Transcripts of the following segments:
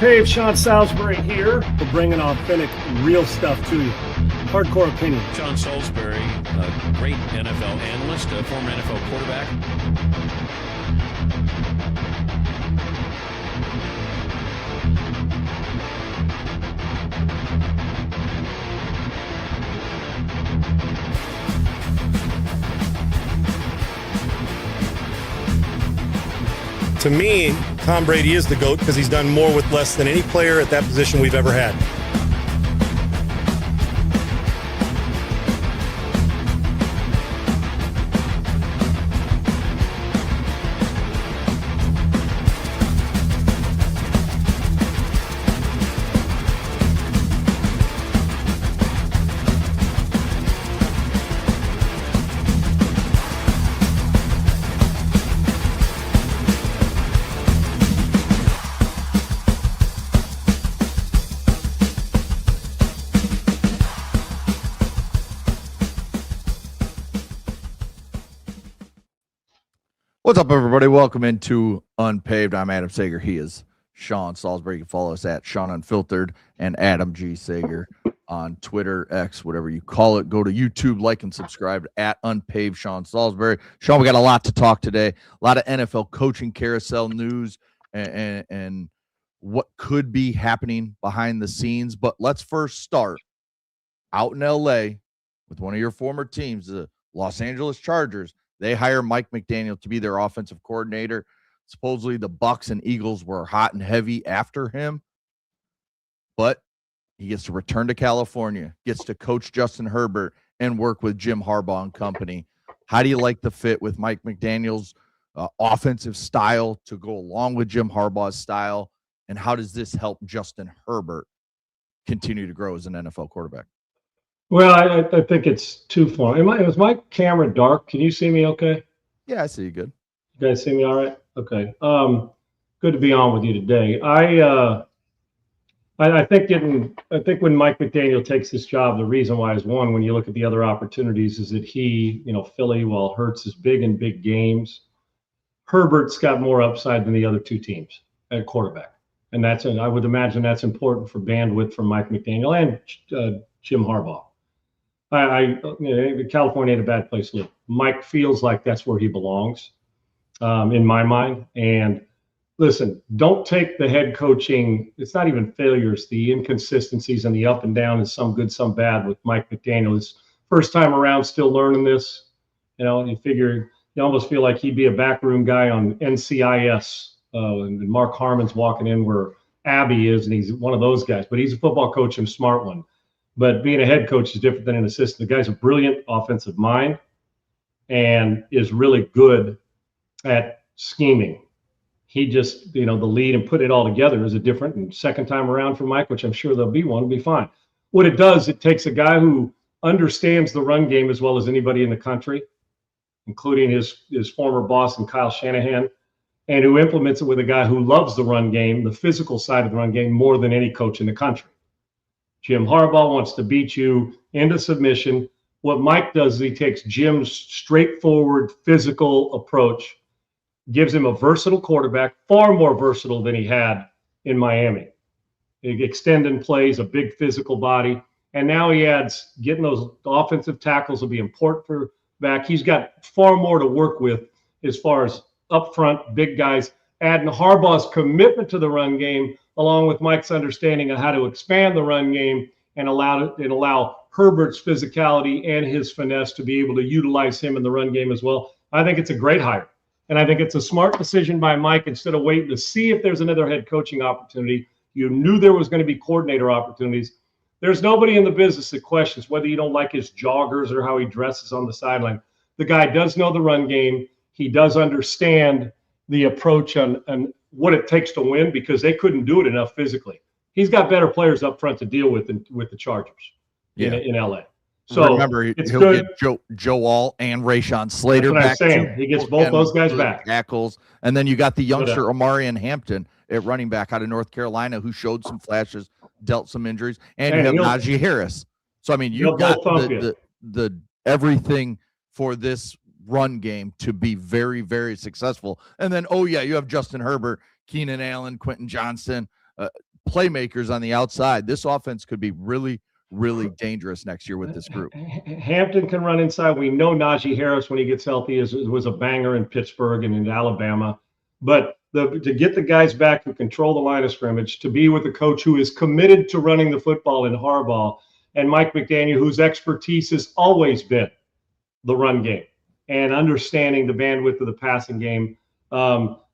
Unpaved, Sean Salisbury here. We're bringing authentic, real stuff to you. Hardcore opinion. Sean Salisbury, a great NFL analyst, a former NFL quarterback. To me, Tom Brady is the GOAT because he's done more with less than any player at that position we've ever had. What's up, everybody? Welcome into Unpaved. I'm Adam Sager. He is Sean Salisbury. You can follow us at Sean Unfiltered and Adam G. Sager on Twitter, X, whatever you call it. Go to YouTube, like and subscribe at Unpaved Sean Salisbury. Sean, we got a lot to talk today. A lot of NFL coaching carousel news and what could be happening behind the scenes. But let's first start out in L.A. with one of your former teams, the Los Angeles Chargers. They hire Mike McDaniel to be their offensive coordinator. Supposedly the Bucs and Eagles were hot and heavy after him, but he gets to return to California, gets to coach Justin Herbert and work with Jim Harbaugh and company. How do you like the fit with Mike McDaniel's offensive style to go along with Jim Harbaugh's style? And how does this help Justin Herbert continue to grow as an NFL quarterback? Well, I think it's twofold. Is my camera dark? Can you see me okay? Yeah, I see you good. You guys see me all right? Okay. Good to be on with you today. I think when Mike McDaniel takes this job, the reason why is, one, when you look at the other opportunities, is that Philly, while Hurts is big in big games, Herbert's got more upside than the other two teams at quarterback. And I would imagine that's important for bandwidth for Mike McDaniel and Jim Harbaugh. California ain't a bad place to live. Mike feels like that's where he belongs, in my mind. And listen, don't take the head coaching. It's not even failures, the inconsistencies and the up and down is some good, some bad with Mike McDaniel. His first time around, still learning this. You almost feel like he'd be a backroom guy on NCIS. And Mark Harmon's walking in where Abby is, and he's one of those guys. But he's a football coach and a smart one. But being a head coach is different than an assistant. The guy's a brilliant offensive mind and is really good at scheming. He just, the lead and put it all together is a different. And second time around for Mike, which I'm sure there'll be one, will be fine. What it does, it takes a guy who understands the run game as well as anybody in the country, including his former boss and Kyle Shanahan, and who implements it with a guy who loves the run game, the physical side of the run game, more than any coach in the country. Jim Harbaugh wants to beat you into submission. What Mike does is he takes Jim's straightforward physical approach, gives him a versatile quarterback, far more versatile than he had in Miami. Extending plays, a big physical body. And now he adds getting those offensive tackles will be important for back. He's got far more to work with as far as up front, big guys. Adding Harbaugh's commitment to the run game, along with Mike's understanding of how to expand the run game and allow Herbert's physicality and his finesse to be able to utilize him in the run game as well. I think it's a great hire. And I think it's a smart decision by Mike. Instead of waiting to see if there's another head coaching opportunity, you knew there was going to be coordinator opportunities. There's nobody in the business that questions whether you don't like his joggers or how he dresses on the sideline. The guy does know the run game. He does understand the approach on what it takes to win, because they couldn't do it enough physically. He's got better players up front to deal with with the Chargers in LA. So remember, he'll get Joe All and Rayshon Slater back. That's what I'm saying. He gets both those guys back. Tackles. And then you got the youngster Omarion Hampton at running back out of North Carolina, who showed some flashes, dealt some injuries, and you have Najee Harris. So I mean, you've got the everything for this run game to be very, very successful. And then, you have Justin Herbert, Keenan Allen, Quentin Johnston, playmakers on the outside, this offense could be really, really dangerous next year with this group. Hampton can run inside. We know Najee Harris, when he gets healthy, was a banger in Pittsburgh and in Alabama. But to get the guys back who control the line of scrimmage, to be with a coach who is committed to running the football in Harbaugh, and Mike McDaniel, whose expertise has always been the run game and understanding the bandwidth of the passing game.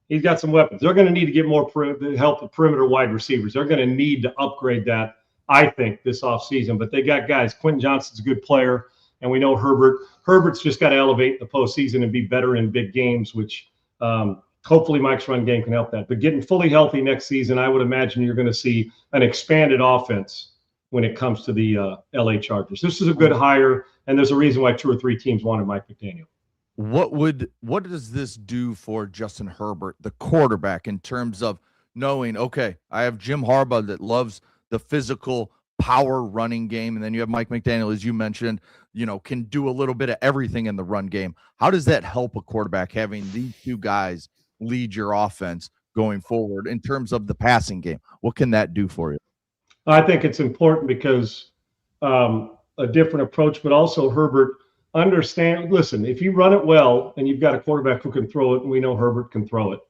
He's got some weapons. They're going to need to get more help with perimeter wide receivers. They're going to need to upgrade that, I think, this offseason. But they got guys. Quentin Johnston's a good player, and we know Herbert. Herbert's just got to elevate the postseason and be better in big games, which hopefully Mike's run game can help that. But getting fully healthy next season, I would imagine you're going to see an expanded offense when it comes to the LA Chargers. This is a good hire, and there's a reason why 2 or 3 teams wanted Mike McDaniel. What does this do for Justin Herbert, the quarterback, in terms of knowing, okay, I have Jim Harbaugh that loves the physical power running game, and then you have Mike McDaniel, as you mentioned, can do a little bit of everything in the run game. How does that help a quarterback, having these 2 guys lead your offense going forward in terms of the passing game? What can that do for you? I think it's important because a different approach, but also Herbert listen, if you run it well and you've got a quarterback who can throw it, and we know Herbert can throw it,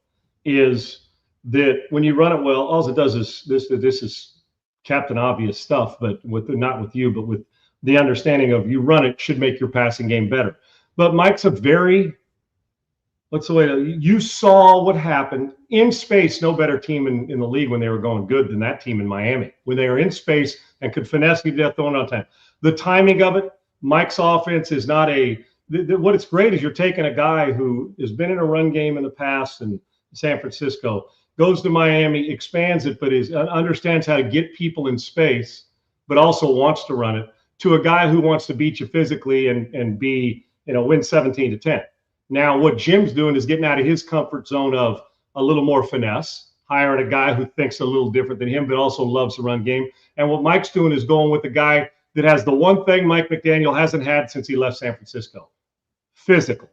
is that when you run it well, all it does is this is Captain Obvious stuff, but not with you, but with the understanding of you run it should make your passing game better. But Mike's a very, you saw what happened in space. No better team in the league when they were going good than that team in Miami, when they were in space and could finesse you to death throwing on time. The timing of it, Mike's offense is not what it's great is you're taking a guy who has been in a run game in the past in San Francisco, goes to Miami, expands it, but understands how to get people in space, but also wants to run it, to a guy who wants to beat you physically and be, win 17-10. Now, what Jim's doing is getting out of his comfort zone of a little more finesse, hiring a guy who thinks a little different than him, but also loves the run game. And what Mike's doing is going with the guy that has the one thing Mike McDaniel hasn't had since he left San Francisco: physical.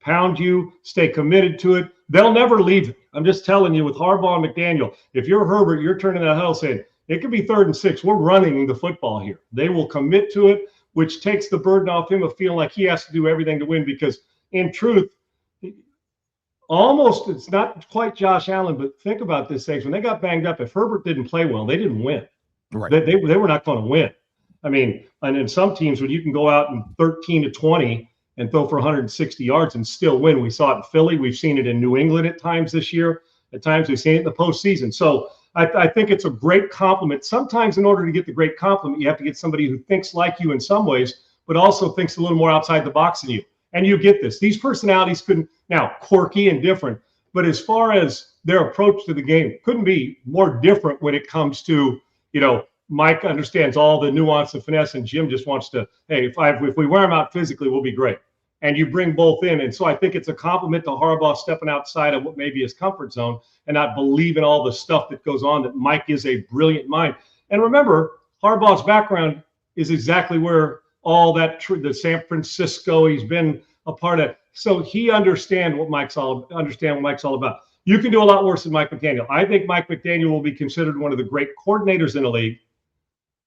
Pound you, stay committed to it. They'll never leave it. I'm just telling you, with Harbaugh and McDaniel, if you're Herbert, you're turning that huddle saying, it could be 3rd and 6. We're running the football here. They will commit to it, which takes the burden off him of feeling like he has to do everything to win, because in truth, it's not quite Josh Allen, but think about this, Sags. When they got banged up, if Herbert didn't play well, they didn't win. Right. They were not going to win. I mean, and in some teams, when you can go out and 13-20 and throw for 160 yards and still win. We saw it in Philly. We've seen it in New England at times this year. At times we've seen it in the postseason. So I think it's a great compliment. Sometimes in order to get the great compliment, you have to get somebody who thinks like you in some ways, but also thinks a little more outside the box than you. And you get this. These personalities now quirky and different, but as far as their approach to the game, couldn't be more different when it comes to, Mike understands all the nuance and finesse, and Jim just wants to, hey, if we wear him out physically, we'll be great. And you bring both in. And so I think it's a compliment to Harbaugh stepping outside of what may be his comfort zone and not believing all the stuff that goes on, that Mike is a brilliant mind. And remember, Harbaugh's background is exactly where all that, the San Francisco, he's been a part of. So he understands what Mike's all about. You can do a lot worse than Mike McDaniel. I think Mike McDaniel will be considered one of the great coordinators in the league,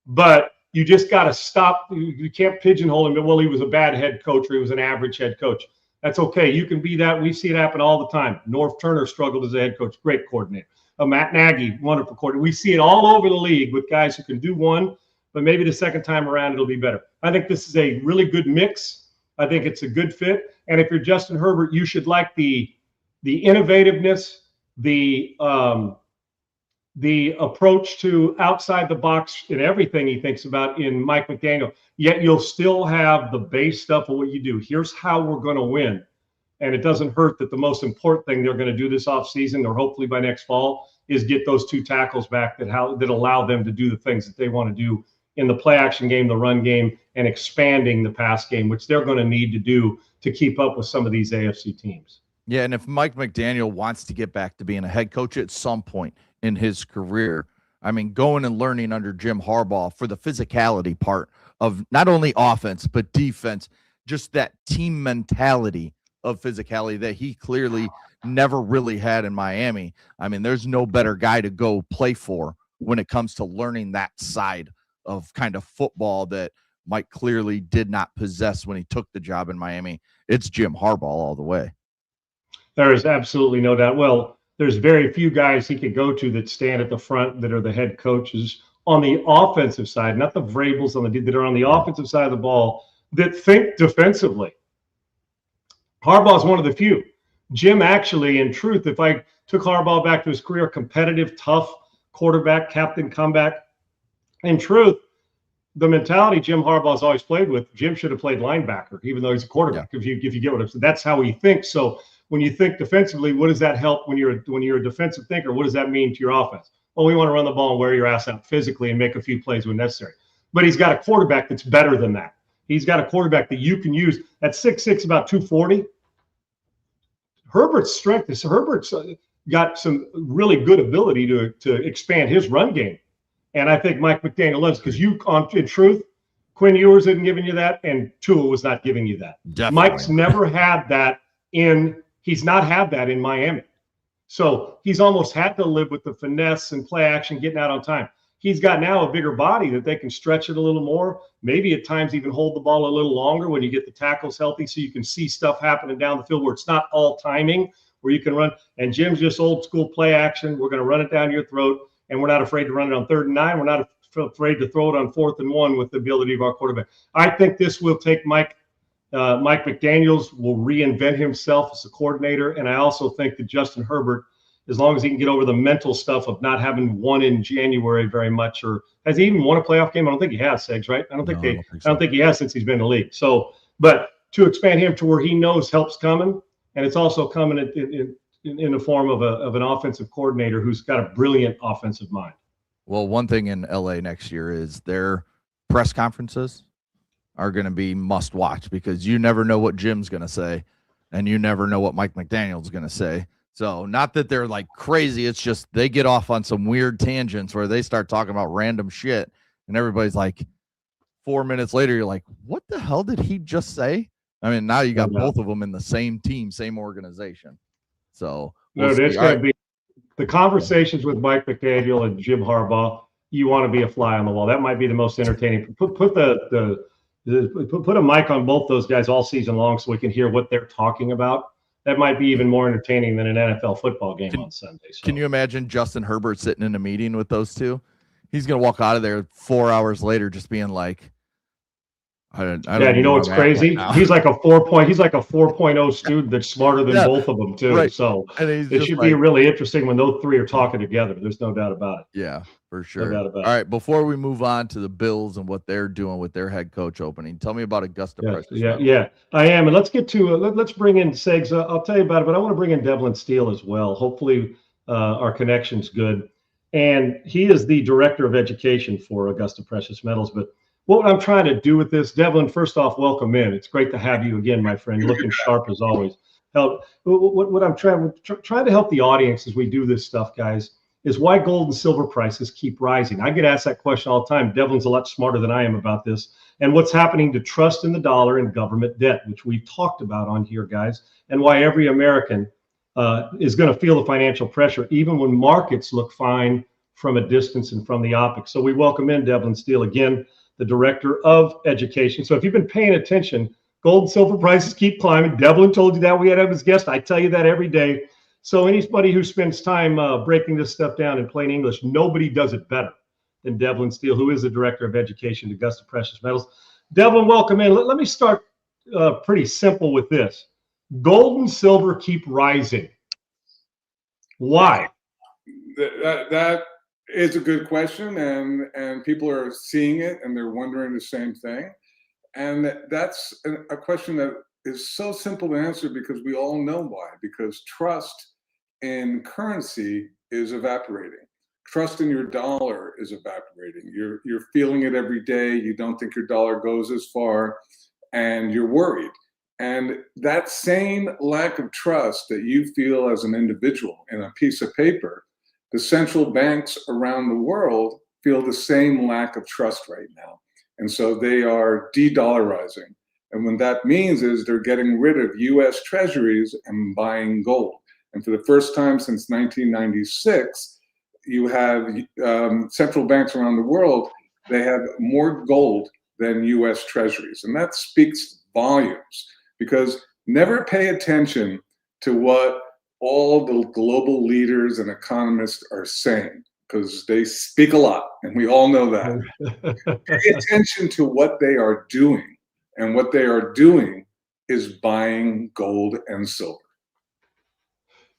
but you just got to stop. You can't pigeonhole him. Well, he was a bad head coach or he was an average head coach. That's okay. You can be that. We see it happen all the time. North Turner struggled as a head coach. Great coordinator. Matt Nagy, wonderful coordinator. We see it all over the league with guys who can do one, but maybe the second time around it'll be better. I think this is a really good mix. I think it's a good fit. And if you're Justin Herbert, you should like the innovativeness, the approach to outside the box in everything he thinks about in Mike McDaniel, yet you'll still have the base stuff of what you do. Here's how we're going to win. And it doesn't hurt that the most important thing they're going to do this offseason, or hopefully by next fall, is get those 2 tackles back that allow them to do the things that they want to do in the play action game, the run game, and expanding the pass game, which they're going to need to do to keep up with some of these AFC teams. Yeah, and if Mike McDaniel wants to get back to being a head coach at some point in his career, I mean, going and learning under Jim Harbaugh for the physicality part of not only offense, but defense, just that team mentality of physicality that he clearly never really had in Miami. I mean, there's no better guy to go play for when it comes to learning that side of kind of football that Mike clearly did not possess when he took the job in Miami. It's Jim Harbaugh all the way. There is absolutely no doubt. Well, there's very few guys he could go to that stand at the front that are the head coaches on the offensive side, not the Vrabels that are on the offensive side of the ball that think defensively. Harbaugh is one of the few. Jim actually, in truth, if I took Harbaugh back to his career, competitive, tough quarterback, captain comeback, in truth, the mentality Jim Harbaugh's always played with, Jim should have played linebacker, even though he's a quarterback. Yeah. If you get what I'm saying, that's how he thinks. So when you think defensively, what does that help when you're a defensive thinker? What does that mean to your offense? Well, we want to run the ball and wear your ass out physically and make a few plays when necessary. But he's got a quarterback that's better than that. He's got a quarterback that you can use at 6'6", about 240. Herbert's strength is Herbert's got some really good ability to expand his run game. And I think Mike McDaniel loves because in truth, Quinn Ewers isn't giving you that, and Tua was not giving you that. Definitely. Mike's never had that he's not had that in Miami. So he's almost had to live with the finesse and play action, getting out on time. He's got now a bigger body that they can stretch it a little more, maybe at times even hold the ball a little longer when you get the tackles healthy so you can see stuff happening down the field where it's not all timing, where you can run. And Jim's just old school play action. We're going to run it down your throat, and we're not afraid to run it on 3rd and 9. We're not afraid to throw it on 4th and 1 with the ability of our quarterback. I think this will take Mike McDaniels will reinvent himself as a coordinator, and I also think that Justin Herbert, as long as he can get over the mental stuff of not having won in January very much, or has he even won a playoff game? I don't think he has, Segs, right? I don't think he has since he's been in the league. So, but to expand him to where he knows help's coming, and it's also coming in the form of an offensive coordinator who's got a brilliant offensive mind. Well, one thing in LA next year is their press conferences are going to be must watch because you never know what Jim's going to say, and you never know what Mike McDaniel's going to say. So not that they're like crazy. It's just they get off on some weird tangents where they start talking about random shit. And everybody's like 4 minutes later, you're like, what the hell did he just say? I mean, now you got both of them in the same team, same organization. So it's going to be the conversations with Mike McDaniel and Jim Harbaugh. You want to be a fly on the wall. That might be the most entertaining. Put a mic on both those guys all season long so we can hear what they're talking about. That might be even more entertaining than an NFL football game on Sunday. So. Can you imagine Justin Herbert sitting in a meeting with those two? He's going to walk out of there 4 hours later just being like, I don't you know what's crazy? Right, he's like a 4.0 student that's smarter than both of them too. Right. So it should be really interesting when those three are talking together. There's no doubt about it. Yeah, for sure. No doubt about it. All right, before we move on to the Bills and what they're doing with their head coach opening, tell me about Augusta Precious. Yeah, I am. And let's get to let's bring in Segs. I'll tell you about it, but I want to bring in Devlin Steele as well. Hopefully our connection's good. And he is the director of education for Augusta Precious Metals. But what I'm trying to do with this, Devlin, first off, welcome in. It's great to have you again, my friend. You're looking sharp as always. What I'm trying to help the audience as we do this stuff, guys, is why gold and silver prices keep rising. I get asked that question all the time. Devlin's a lot smarter than I am about this. And what's happening to trust in the dollar and government debt, which we've talked about on here, guys, and why every American is going to feel the financial pressure, even when markets look fine from a distance and from the optics. So we welcome in Devlin Steele again, the director of education. So if you've been paying attention, gold and silver prices keep climbing. Devlin told you that. We had him as guest. I tell you that every day. So anybody who spends time breaking this stuff down in plain English, nobody does it better than Devlin Steele, who is the director of education at Augusta Precious Metals. Devlin, welcome in. Let me start pretty simple with this. Gold and silver keep rising. Why? That is a good question, and people are seeing it, and they're wondering the same thing. And that's a question that is so simple to answer because we all know why. Because trust in currency is evaporating. Trust in your dollar is evaporating. You're feeling it every day. You don't think your dollar goes as far, and you're worried. And that same lack of trust that you feel as an individual in a piece of paper, the central banks around the world feel the same lack of trust right now. And so they are de-dollarizing. And what that means is they're getting rid of US treasuries and buying gold. And for the first time since 1996, you have central banks around the world, they have more gold than U.S. treasuries. And that speaks volumes, because never pay attention to what all the global leaders and economists are saying, because they speak a lot, and we all know that. Pay attention to what they are doing, and what they are doing is buying gold and silver.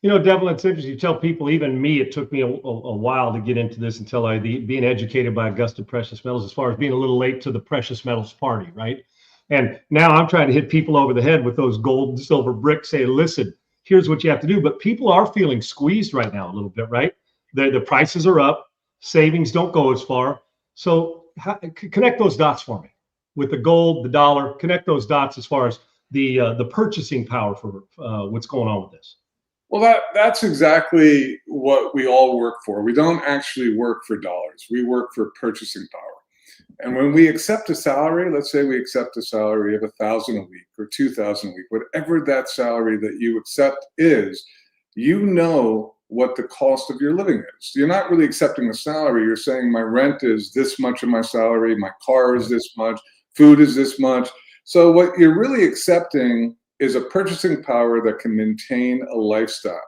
You know, Devlin, it's interesting. You tell people, even me, it took me a while to get into this until being educated by Augusta Precious Metals, as far as being a little late to the precious metals party, right? And now I'm trying to hit people over the head with those gold and silver bricks, saying, listen, here's what you have to do. But people are feeling squeezed right now a little bit, right? The prices are up, savings don't go as far. So connect those dots for me with the gold, the dollar. Connect those dots as far as the purchasing power for what's going on with this. Well, that's exactly what we all work for. We don't actually work for dollars. We work for purchasing power. And when we accept a salary, let's say we accept a salary of $1,000 a week or $2,000 a week, whatever that salary that you accept is, you know what the cost of your living is. You're not really accepting a salary. You're saying my rent is this much of my salary, my car is this much, food is this much. So what you're really accepting is a purchasing power that can maintain a lifestyle.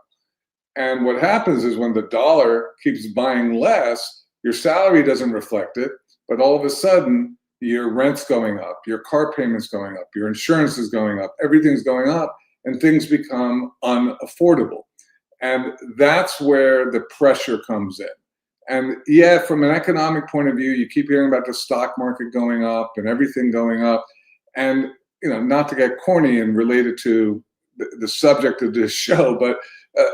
And what happens is when the dollar keeps buying less, your salary doesn't reflect it, but all of a sudden your rent's going up, your car payment's going up, your insurance is going up, everything's going up, and things become unaffordable. And that's where the pressure comes in. And yeah, from an economic point of view, you keep hearing about the stock market going up and everything going up. And you know, not to get corny and related to the subject of this show, but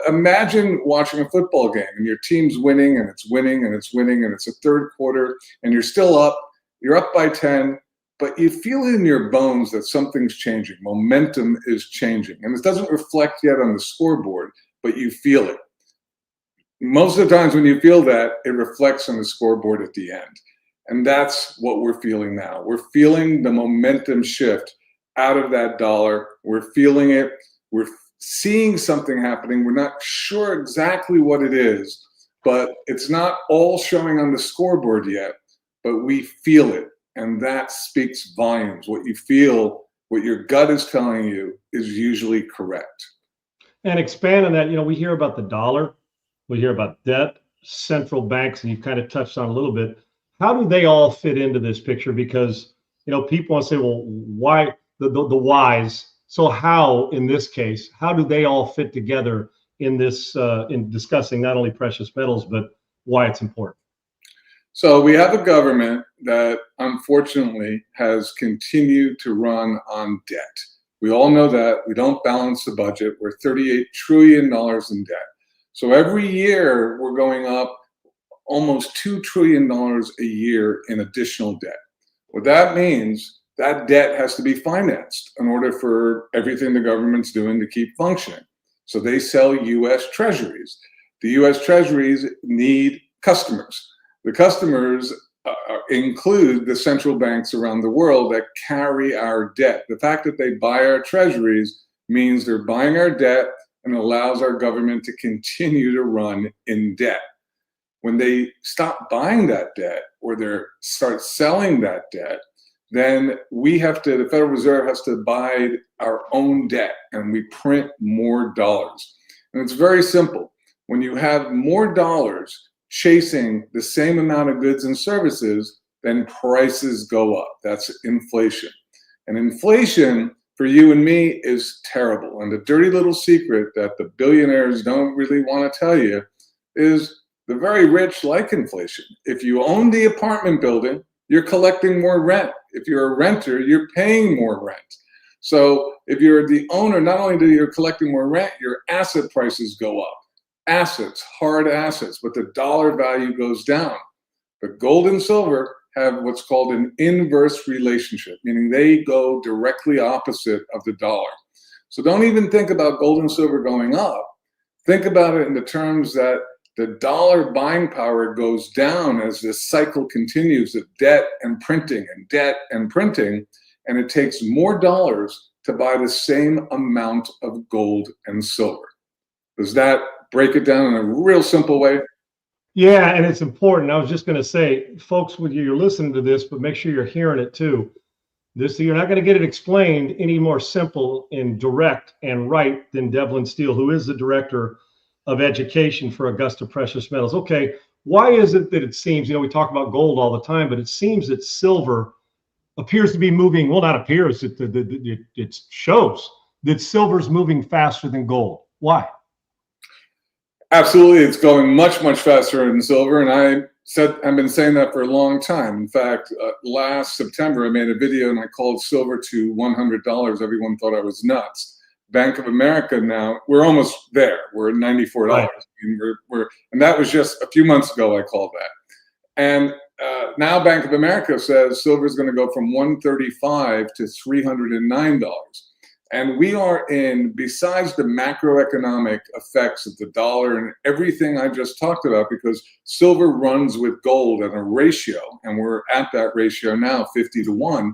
imagine watching a football game and your team's winning and it's winning and it's winning and it's a third quarter and you're still up, you're up by 10, but you feel in your bones that something's changing. Momentum is changing. And it doesn't reflect yet on the scoreboard, but you feel it. Most of the times when you feel that, it reflects on the scoreboard at the end. And that's what we're feeling now. We're feeling the momentum shift out of that dollar. We're feeling it. We're seeing something happening. We're not sure exactly what it is, but it's not all showing on the scoreboard yet, but we feel it. And that speaks volumes. What you feel, what your gut is telling you is usually correct. And expand on that, you know, we hear about the dollar, we hear about debt, central banks, and you kind of touched on a little bit. How do they all fit into this picture? Because, you know, people want to say, well, why? The whys. So how, in this case, how do they all fit together in this, in discussing not only precious metals, but why it's important? So we have a government that unfortunately has continued to run on debt. We all know that. We don't balance the budget. We're $38 trillion in debt. So every year we're going up almost $2 trillion a year in additional debt. What that means, that debt has to be financed in order for everything the government's doing to keep functioning. So they sell U.S. treasuries. The U.S. treasuries need customers. The customers include the central banks around the world that carry our debt. The fact that they buy our treasuries means they're buying our debt and allows our government to continue to run in debt. When they stop buying that debt or they start selling that debt, then we have to, the Federal Reserve has to buy our own debt and we print more dollars. And it's very simple. When you have more dollars chasing the same amount of goods and services, then prices go up. That's inflation. And inflation for you and me is terrible. And the dirty little secret that the billionaires don't really want to tell you is the very rich like inflation. If you own the apartment building, you're collecting more rent. If you're a renter, you're paying more rent. So if you're the owner, not only do you collecting more rent, your asset prices go up. Assets, hard assets, but the dollar value goes down. But gold and silver have what's called an inverse relationship, meaning they go directly opposite of the dollar. So don't even think about gold and silver going up. Think about it in the terms that the dollar buying power goes down as this cycle continues of debt and printing and debt and printing, and it takes more dollars to buy the same amount of gold and silver. Does that break it down in a real simple way? Yeah, and it's important. I was just going to say, folks, when you're listening to this, but make sure you're hearing it too. You're not going to get it explained any more simple and direct and right than Devlin Steele, who is the director of education for Augusta Precious Metals. Okay, why is it that it seems, we talk about gold all the time, but it seems that silver appears to be moving, well, not appears, it shows that silver's moving faster than gold. Why? Absolutely, it's going much, much faster than silver, and I've been saying that for a long time. In fact, last September, I made a video and I called silver to $100. Everyone thought I was nuts. Bank of America now, we're almost there. We're at $94. Right. And that was just a few months ago I called that. And now Bank of America says silver is going to go from $135 to $309. And we are besides the macroeconomic effects of the dollar and everything I just talked about, because silver runs with gold at a ratio, and we're at that ratio now, 50-1.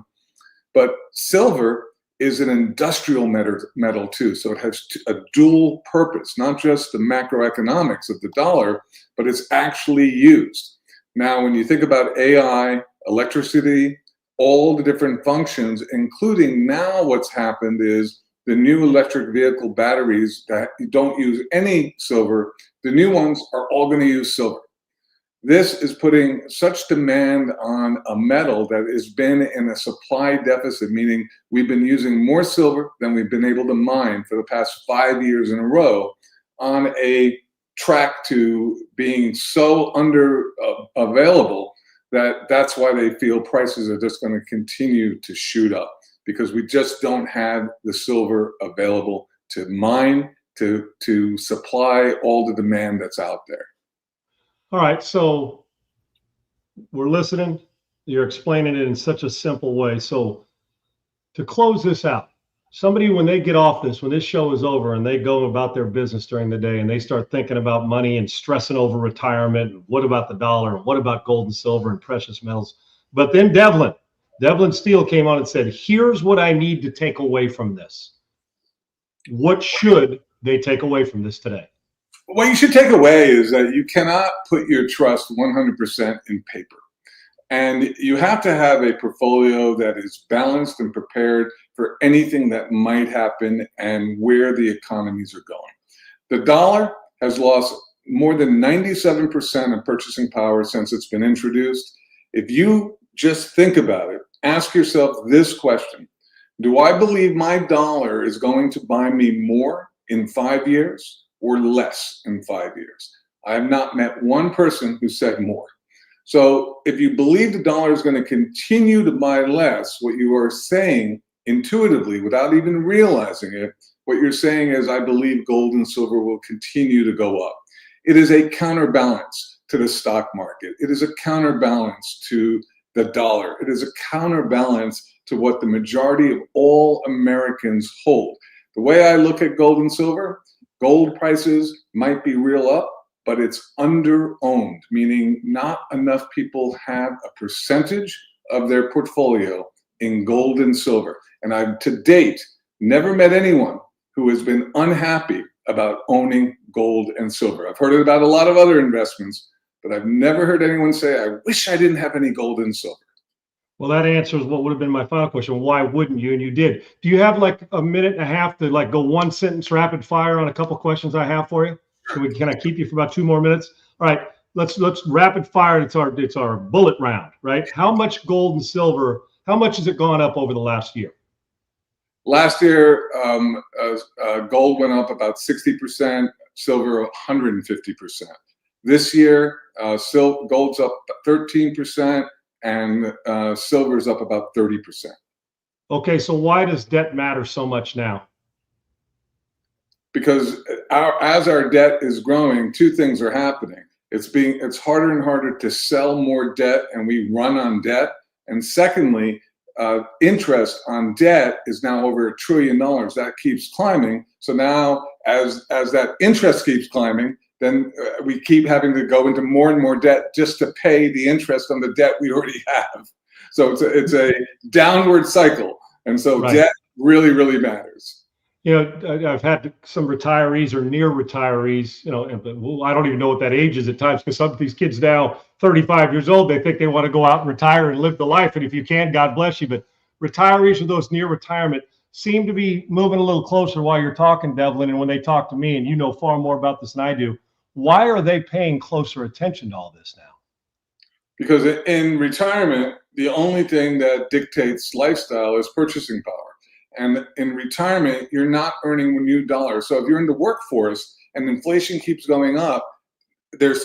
But silver is an industrial metal too. So it has a dual purpose, not just the macroeconomics of the dollar, but it's actually used. Now, when you think about AI, electricity, all the different functions, including now what's happened is the new electric vehicle batteries that don't use any silver, the new ones are all going to use silver. This is putting such demand on a metal that has been in a supply deficit, meaning we've been using more silver than we've been able to mine for the past 5 years in a row, on a track to being so available that's why they feel prices are just going to continue to shoot up, because we just don't have the silver available to mine, to supply all the demand that's out there. All right, so we're listening. You're explaining it in such a simple way. So to close this out, somebody, when they get off this, when this show is over and they go about their business during the day and they start thinking about money and stressing over retirement, and what about the dollar, and what about gold and silver and precious metals? But then Devlin Steele came on and said, here's what I need to take away from this. What should they take away from this today? What you should take away is that you cannot put your trust 100% in paper. And you have to have a portfolio that is balanced and prepared for anything that might happen and where the economies are going. The dollar has lost more than 97% of purchasing power since it's been introduced. If you just think about it, ask yourself this question: do I believe my dollar is going to buy me more in 5 years or less in 5 years? I have not met one person who said more. So if you believe the dollar is going to continue to buy less, what you are saying intuitively, without even realizing it, what you're saying is, I believe gold and silver will continue to go up. It is a counterbalance to the stock market. It is a counterbalance to the dollar. It is a counterbalance to what the majority of all Americans hold. The way I look at gold and silver, gold prices might be real up, but it's under-owned, meaning not enough people have a percentage of their portfolio in gold and silver. And I've, to date, never met anyone who has been unhappy about owning gold and silver. I've heard it about a lot of other investments, but I've never heard anyone say, I wish I didn't have any gold and silver. Well, that answers what would have been my final question. Why wouldn't you? And you did. Do you have like a minute and a half to like go one sentence rapid fire on a couple questions I have for you? Can I keep you for about 2 more minutes? All right, let's rapid fire. It's our bullet round, right? How much gold and silver, how much has it gone up over the last year? Last year, gold went up about 60%, silver 150%. This year, gold's up 13% and silver's up about 30%. Okay, so why does debt matter so much now? Because as our debt is growing, two things are happening. It's harder and harder to sell more debt, and we run on debt. And secondly, interest on debt is now over $1 trillion. That keeps climbing. So now, as that interest keeps climbing, then we keep having to go into more and more debt just to pay the interest on the debt we already have. So it's a downward cycle, and so Debt really, really matters. I've had some retirees or near retirees, and I don't even know what that age is at times, because some of these kids now, 35 years old, they think they want to go out and retire and live the life. And if you can, God bless you. But retirees or those near retirement seem to be moving a little closer while you're talking, Devlin. And when they talk to me, and you know far more about this than I do, why are they paying closer attention to all this now? Because in retirement, the only thing that dictates lifestyle is purchasing power. And in retirement, you're not earning new dollars. So if you're in the workforce and inflation keeps going up, their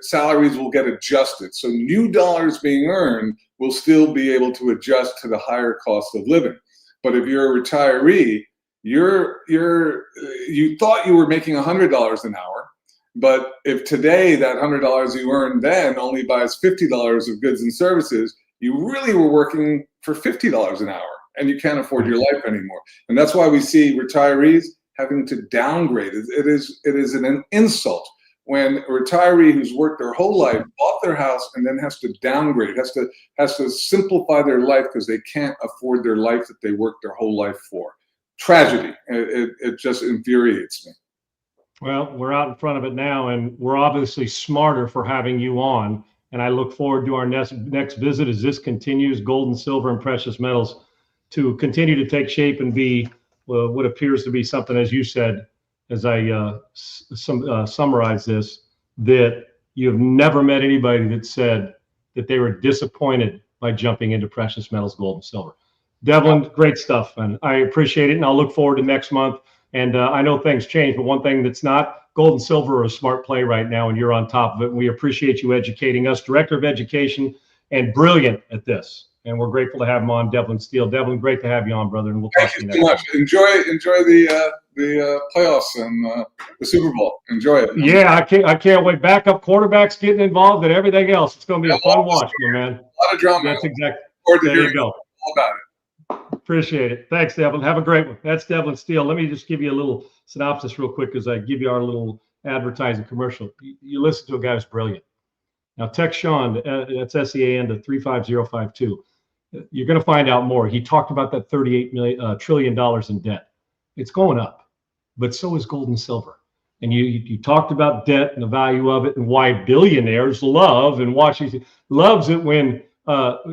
salaries will get adjusted. So new dollars being earned will still be able to adjust to the higher cost of living. But if you're a retiree, you thought you were making $100 an hour, but if today that $100 you earned then only buys $50 of goods and services, you really were working for $50 an hour. And you can't afford your life anymore. And that's why we see retirees having to downgrade. It is an insult when a retiree who's worked their whole life, bought their house, and then has to downgrade, has to simplify their life because they can't afford their life that they worked their whole life for. Tragedy. It just infuriates me. Well, we're out in front of it now, and we're obviously smarter for having you on. And I look forward to our next visit as this continues, gold and silver and precious metals, to continue to take shape and be what appears to be something, as you said, as I summarize this, that you've never met anybody that said that they were disappointed by jumping into precious metals, gold and silver. Devlin, great stuff, and I appreciate it, and I'll look forward to next month. And I know things change, but one thing that's not, gold and silver are a smart play right now, and you're on top of it. And we appreciate you educating us, Director of Education, and brilliant at this. And we're grateful to have him on, Devlin Steele. Devlin, great to have you on, brother. And we'll talk to you next time. Thank you so much. Enjoy the playoffs and the Super Bowl. Enjoy it. Yeah, I can't wait. Backup quarterbacks getting involved and everything else. It's going to be a fun watch, man. A lot of drama. That's exactly. There you go. All about it. Appreciate it. Thanks, Devlin. Have a great one. That's Devlin Steele. Let me just give you a little synopsis real quick as I give you our little advertising commercial. You listen to a guy who's brilliant. Now, text Sean, that's SEAN, to 35052. You're going to find out more. He talked about that $38 trillion in debt. It's going up, but so is gold and silver. And you talked about debt and the value of it and why billionaires love, and Washington loves it when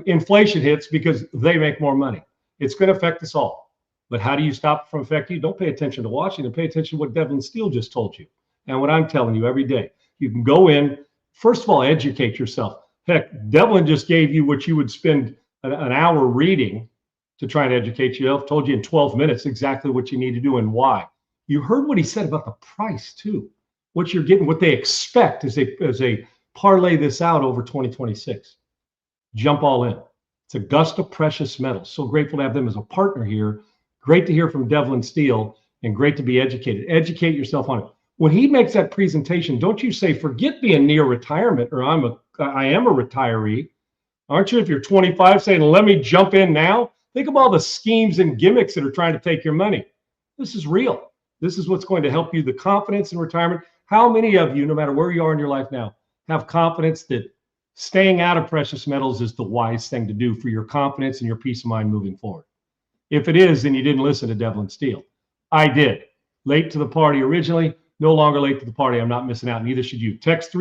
inflation hits, because they make more money. It's going to affect us all. But how do you stop it from affecting you? Don't pay attention to Washington. Pay attention to what Devlin Steele just told you and what I'm telling you every day. You can go in, first of all, educate yourself. Heck, Devlin just gave you what you would spend an hour reading to try and educate yourself, told you in 12 minutes exactly what you need to do and why. You heard what he said about the price too, what you're getting, what they expect as they parlay this out over 2026. Jump all in. It's Augusta Precious Metals. So grateful to have them as a partner here. Great to hear from Devlin Steele, and great to be educated. Educate yourself on it. When he makes that presentation, don't you say, forget being near retirement, or I am a retiree. Aren't you? If you're 25, saying, let me jump in now. Think of all the schemes and gimmicks that are trying to take your money. This is real. This is what's going to help you, the confidence in retirement. How many of you, no matter where you are in your life now, have confidence that staying out of precious metals is the wise thing to do for your confidence and your peace of mind moving forward? If it is, then you didn't listen to Devlin Steele. I did. Late to the party originally, no longer late to the party. I'm not missing out. Neither should you. Text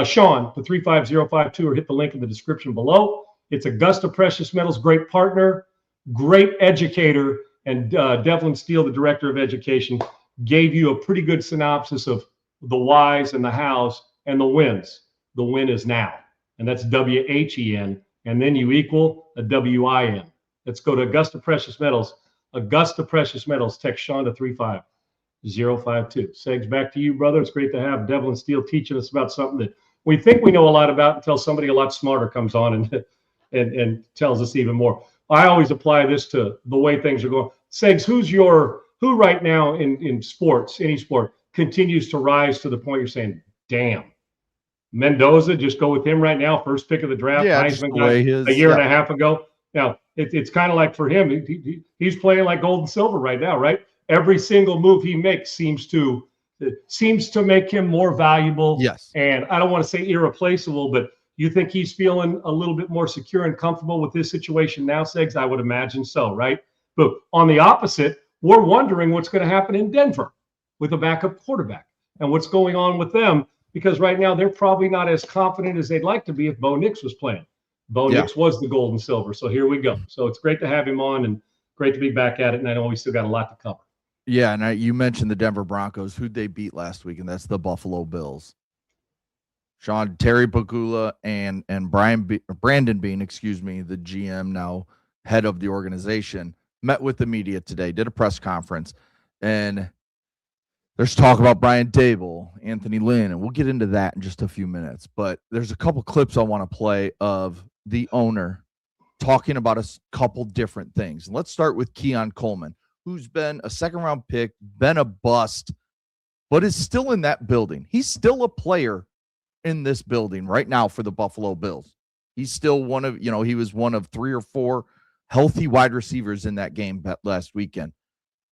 Sean to 35052 or hit the link in the description below. It's Augusta Precious Metals, great partner, great educator, and Devlin Steele, the Director of Education, gave you a pretty good synopsis of the whys and the hows and the wins. The win is now, and that's WHEN, and then you equal a WIN. Let's go to Augusta Precious Metals. Augusta Precious Metals. Text Sean to 35052. Segs, back to you, brother. It's great to have Devlin Steele teaching us about something that we think we know a lot about until somebody a lot smarter comes on and tells us even more. I always apply this to the way things are going. Segs, who right now in sports, any sport, continues to rise to the point you're saying, damn, Mendoza, just go with him right now, first pick of the draft, Heisman guy, a year and a half ago. Now, it's kind of like for him, he's playing like gold and silver right now, right? Every single move he makes seems to make him more valuable. Yes. And I don't want to say irreplaceable, but you think he's feeling a little bit more secure and comfortable with this situation now, Segs? I would imagine so, right? But on the opposite, We're wondering what's going to happen in Denver with a backup quarterback and what's going on with them, because right now they're probably not as confident as they'd like to be if Bo Nix was playing. Bo Nix was the gold and silver. So here we go. So it's great to have him on and great to be back at it. And I know we still got a lot to cover. Yeah, and you mentioned the Denver Broncos. Who'd they beat last week? And that's the Buffalo Bills. Sean, Terry Pagula and Brandon Beane, the GM, now head of the organization, met with the media today, did a press conference, and there's talk about Brian Dable, Anthony Lynn, and we'll get into that in just a few minutes. But there's a couple clips I want to play of the owner talking about a couple different things. And let's start with Keon Coleman, who's been a second-round pick, been a bust, but is still in that building. He's still a player in this building right now for the Buffalo Bills. He's still one of, he was one of 3 or 4 healthy wide receivers in that game last weekend.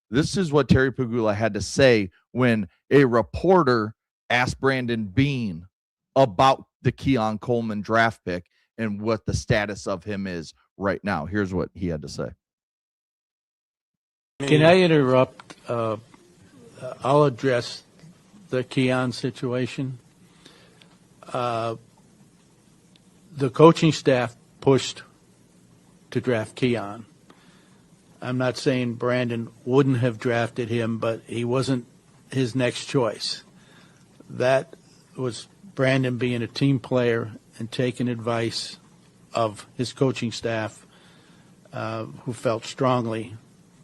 This is what Terry Pagula had to say when a reporter asked Brandon Beane about the Keon Coleman draft pick and what the status of him is right now. Here's what he had to say. Can I interrupt? I'll address the Keon situation. The coaching staff pushed to draft Keon. I'm not saying Brandon wouldn't have drafted him, but he wasn't his next choice. That was Brandon being a team player and taking advice of his coaching staff, who felt strongly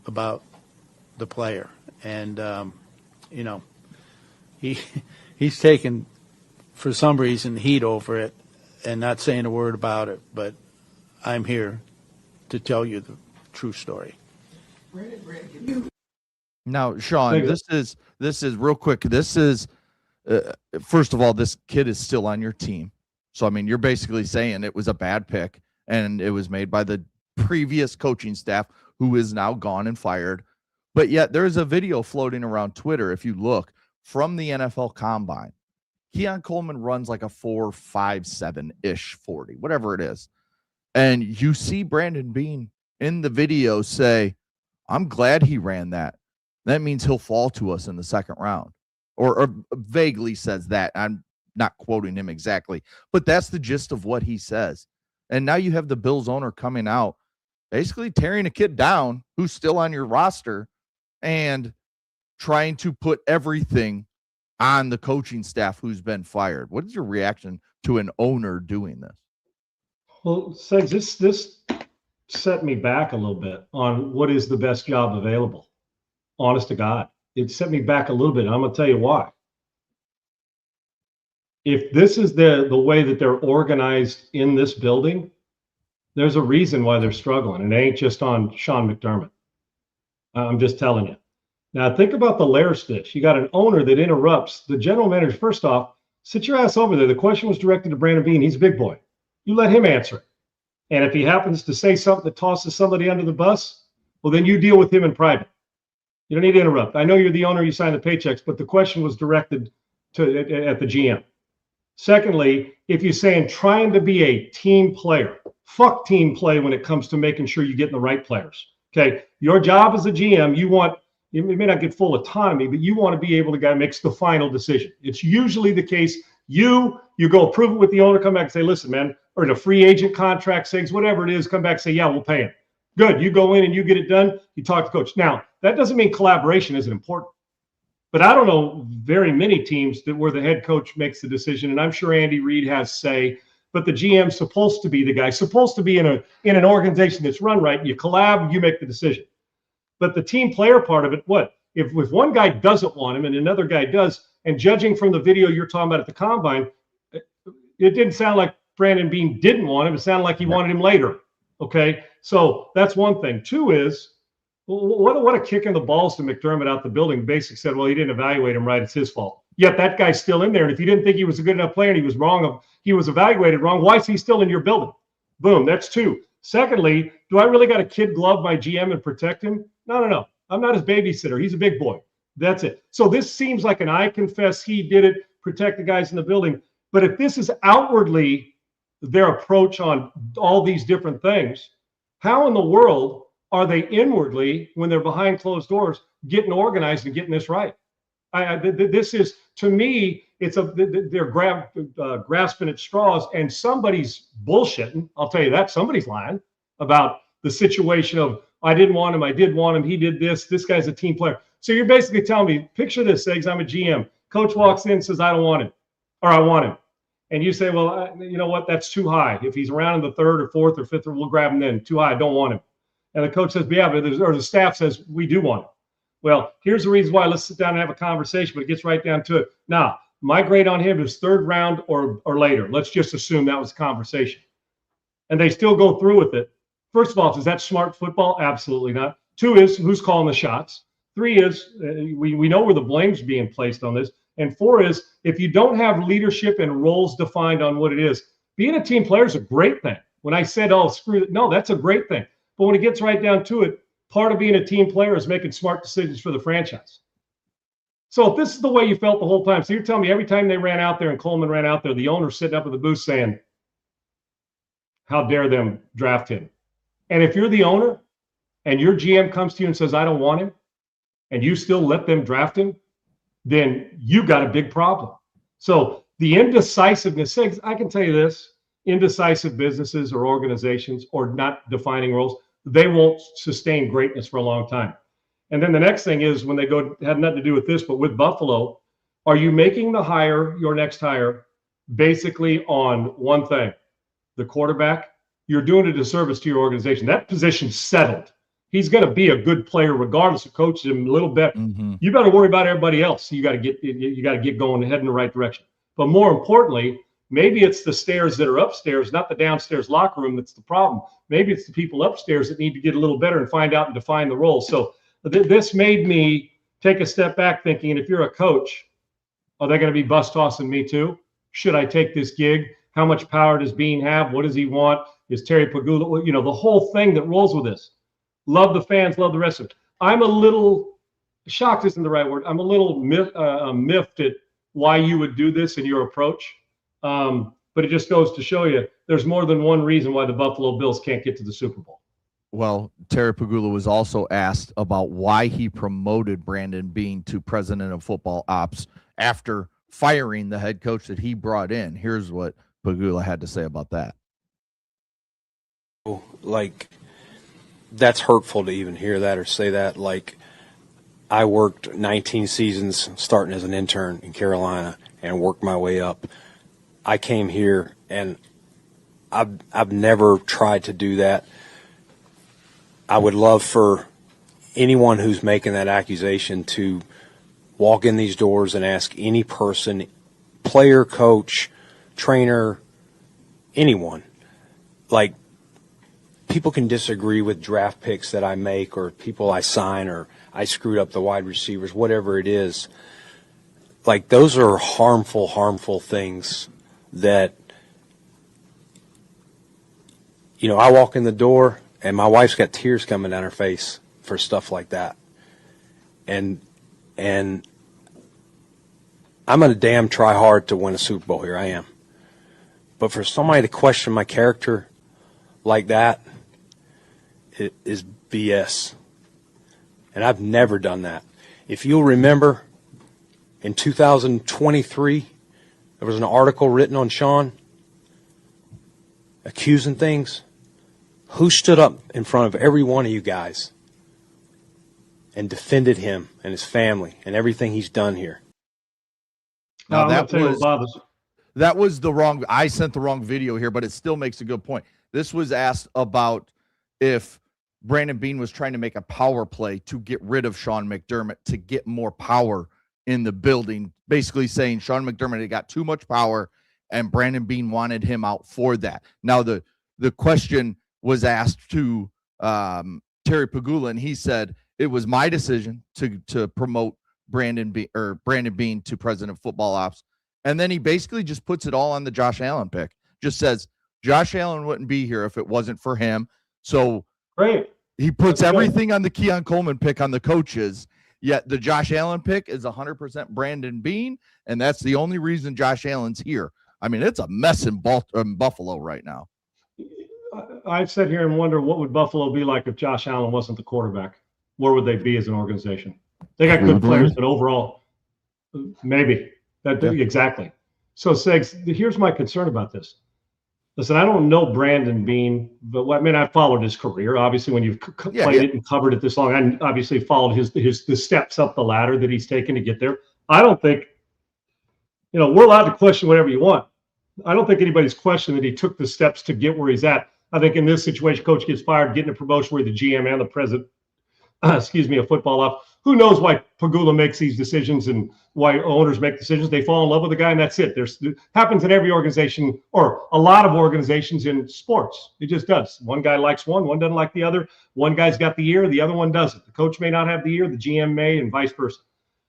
about the player. And, he's taken, for some reason, heat over it and not saying a word about it, but I'm here to tell you the true story. Now, Sean, this is real quick. This is, first of all, this kid is still on your team. So, I mean, you're basically saying it was a bad pick and it was made by the previous coaching staff who is now gone and fired. But yet there's a video floating around Twitter, if you look, from the NFL Combine. Keon Coleman runs like a 4.57-ish 40, whatever it is. And you see Brandon Beane in the video say, I'm glad he ran that. That means he'll fall to us in the second round. Or vaguely says that. I'm not quoting him exactly. But that's the gist of what he says. And now you have the Bills owner coming out, basically tearing a kid down who's still on your roster and trying to put everything on the coaching staff who's been fired. What is your reaction to an owner doing this? Well, Segs, this set me back a little bit on what is the best job available. Honest to God, it set me back a little bit. I'm going to tell you why. If this is the way that they're organized in this building, there's a reason why they're struggling. And it ain't just on Sean McDermott. I'm just telling you. Now, think about the layer stitch. You got an owner that interrupts the general manager. First off, sit your ass over there. The question was directed to Brandon Beane. He's a big boy. You let him answer it. And if he happens to say something that tosses somebody under the bus, well, then you deal with him in private. You don't need to interrupt. I know you're the owner. You sign the paychecks, but the question was directed at the GM. Secondly, if you're saying trying to be a team player, fuck team play when it comes to making sure you're getting the right players. Okay, your job as a GM, you may not get full autonomy, but you want to be able to makes the final decision. It's usually the case. You go approve it with the owner, come back and say, listen, man, or in a free agent contract, things, whatever it is, come back and say, yeah, we'll pay him. Good. You go in and you get it done. You talk to the coach. Now, that doesn't mean collaboration isn't important. But I don't know very many teams where the head coach makes the decision, and I'm sure Andy Reid has say, but the GM's supposed to be the guy, supposed to be in an organization that's run right. You collab, you make the decision. But the team player part of it, what? If one guy doesn't want him and another guy does, and judging from the video you're talking about at the Combine, it didn't sound like Brandon Beane didn't want him. It sounded like he wanted him later. Okay, so that's one thing. Two is, what a kick in the balls to McDermott out the building. Basically said, well, he didn't evaluate him right. It's his fault. Yet that guy's still in there. And if you didn't think he was a good enough player and he was wrong, he was evaluated wrong, why is he still in your building? Boom, that's two. Secondly, do I really got to kid glove my GM and protect him? No. I'm not his babysitter. He's a big boy. That's it. So this seems like I confess he did it, protect the guys in the building. But if this is outwardly their approach on all these different things, how in the world are they inwardly, when they're behind closed doors, getting organized and getting this right? This is, to me, they're grasping at straws, and somebody's bullshitting. I'll tell you that. Somebody's lying about the situation of, I didn't want him, I did want him, he did this guy's a team player. So you're basically telling me, picture this, Eggs, I'm a GM. Coach walks in and says, I don't want him, or I want him. And you say, well, you know what, that's too high. If he's around in the third or fourth or fifth, we'll grab him then. Too high, I don't want him. And the coach says, yeah, or the staff says, we do want him. Well, here's the reason why. Let's sit down and have a conversation, but it gets right down to it. Now, my grade on him is third round or later. Let's just assume that was a conversation. And they still go through with it. First of all, is that smart football? Absolutely not. 2 is, who's calling the shots? 3 is, we know where the blame's being placed on this. And 4 is, if you don't have leadership and roles defined on what it is, being a team player is a great thing. When I said, oh, screw it, no, that's a great thing. But when it gets right down to it, part of being a team player is making smart decisions for the franchise. So if this is the way you felt the whole time, so you're telling me every time they ran out there and Coleman ran out there, the owner's sitting up in the booth saying, how dare them draft him? And if you're the owner and your GM comes to you and says, I don't want him, and you still let them draft him, then you got a big problem. So the indecisiveness, I can tell you this, indecisive businesses or organizations or not defining roles, they won't sustain greatness for a long time. And then the next thing is when they go, had nothing to do with this, but with Buffalo, are you making the hire, your next hire, basically on one thing, the quarterback? You're doing a disservice to your organization. That position's settled. He's going to be a good player regardless of coaching him a little bit. Mm-hmm. You better worry about everybody else. You got to get going and head in the right direction. But more importantly, maybe it's the stairs that are upstairs, not the downstairs locker room that's the problem. Maybe it's the people upstairs that need to get a little better and find out and define the role. So this made me take a step back thinking, and if you're a coach, are they going to be bus tossing me too? Should I take this gig? How much power does Bean have? What does he want? Is Terry Pagula, the whole thing that rolls with this. Love the fans, love the rest of it. I'm a little, shocked isn't the right word. I'm a little miffed at why you would do this in your approach. But it just goes to show you there's more than one reason why the Buffalo Bills can't get to the Super Bowl. Well, Terry Pagula was also asked about why he promoted Brandon Beane to president of football ops after firing the head coach that he brought in. Here's what Pagula had to say about that. Like, that's hurtful to even hear that or say that. Like, I worked 19 seasons starting as an intern in Carolina and worked my way up. I came here and I've never tried to do that. I would love for anyone who's making that accusation to walk in these doors and ask any person, player, coach, trainer, anyone. Like, people can disagree with draft picks that I make or people I sign or I screwed up the wide receivers, whatever it is. Like, those are harmful things that, I walk in the door and my wife's got tears coming down her face for stuff like that. And I'm going to damn try hard to win a Super Bowl here. I am. But for somebody to question my character like that, it is BS. And I've never done that. If you'll remember, in 2023, there was an article written on Sean accusing things. Who stood up in front of every one of you guys and defended him and his family and everything he's done here? Now, that was the wrong, I sent the wrong video here, but it still makes a good point. This was asked about if Brandon Beane was trying to make a power play to get rid of Sean McDermott to get more power in the building, basically saying Sean McDermott had got too much power and Brandon Beane wanted him out for that. Now, the question was asked to Terry Pagula, and he said, it was my decision to promote Brandon Beane to president of football ops. And then he basically just puts it all on the Josh Allen pick. Just says Josh Allen wouldn't be here if it wasn't for him. So great. He puts everything on the Keon Coleman pick on the coaches, yet the Josh Allen pick is 100% Brandon Beane, and that's the only reason Josh Allen's here. I mean, it's a mess in Buffalo right now. I've sat here and wonder what would Buffalo be like if Josh Allen wasn't the quarterback. Where would they be as an organization? They got good players, but overall, maybe exactly. So, Segs, here's my concern about this. Listen, I don't know Brandon Beane, but I mean, I followed his career. Obviously, when you've played it and covered it this long, I obviously followed the steps up the ladder that he's taken to get there. I don't think, we're allowed to question whatever you want. I don't think anybody's questioned that he took the steps to get where he's at. I think in this situation, coach gets fired, getting a promotion where the GM and the president, of football off. Who knows why Pagula makes these decisions and why owners make decisions? They fall in love with the guy, and that's it. It happens in every organization or a lot of organizations in sports. It just does. One guy likes one doesn't like the other. One guy's got the ear, the other one doesn't. The coach may not have the ear, the GM may, and vice versa.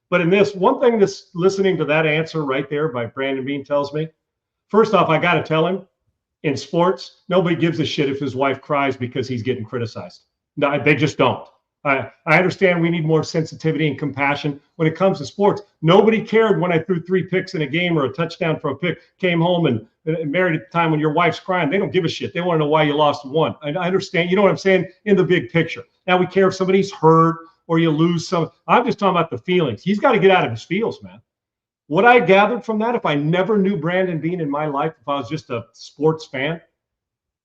But in this, one thing that's listening to that answer right there by Brandon Beane tells me, first off, I got to tell him, in sports, nobody gives a shit if his wife cries because he's getting criticized. No, they just don't. I understand we need more sensitivity and compassion when it comes to sports. Nobody cared when I threw 3 picks in a game or a touchdown for a pick, came home and married at the time when your wife's crying. They don't give a shit. They want to know why you lost one. I understand. You know what I'm saying? In the big picture. Now we care if somebody's hurt or you lose some. I'm just talking about the feelings. He's got to get out of his feels, man. What I gathered from that, if I never knew Brandon Beane in my life, if I was just a sports fan,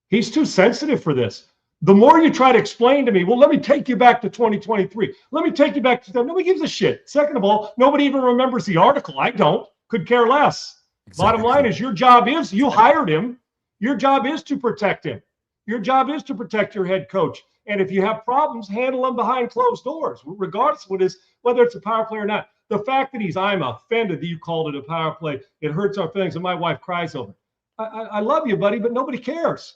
he's too sensitive for this. The more you try to explain to me, well, let me take you back to 2023. Let me take you back to that. Nobody gives a shit. Second of all, nobody even remembers the article. I don't. Could care less. Exactly. Bottom line is your job is, you hired him. Your job is to protect him. Your job is to protect your head coach. And if you have problems, handle them behind closed doors, regardless of what it is, whether it's a power play or not. The fact that I'm offended that you called it a power play, it hurts our feelings, and my wife cries over it. I love you, buddy, but nobody cares.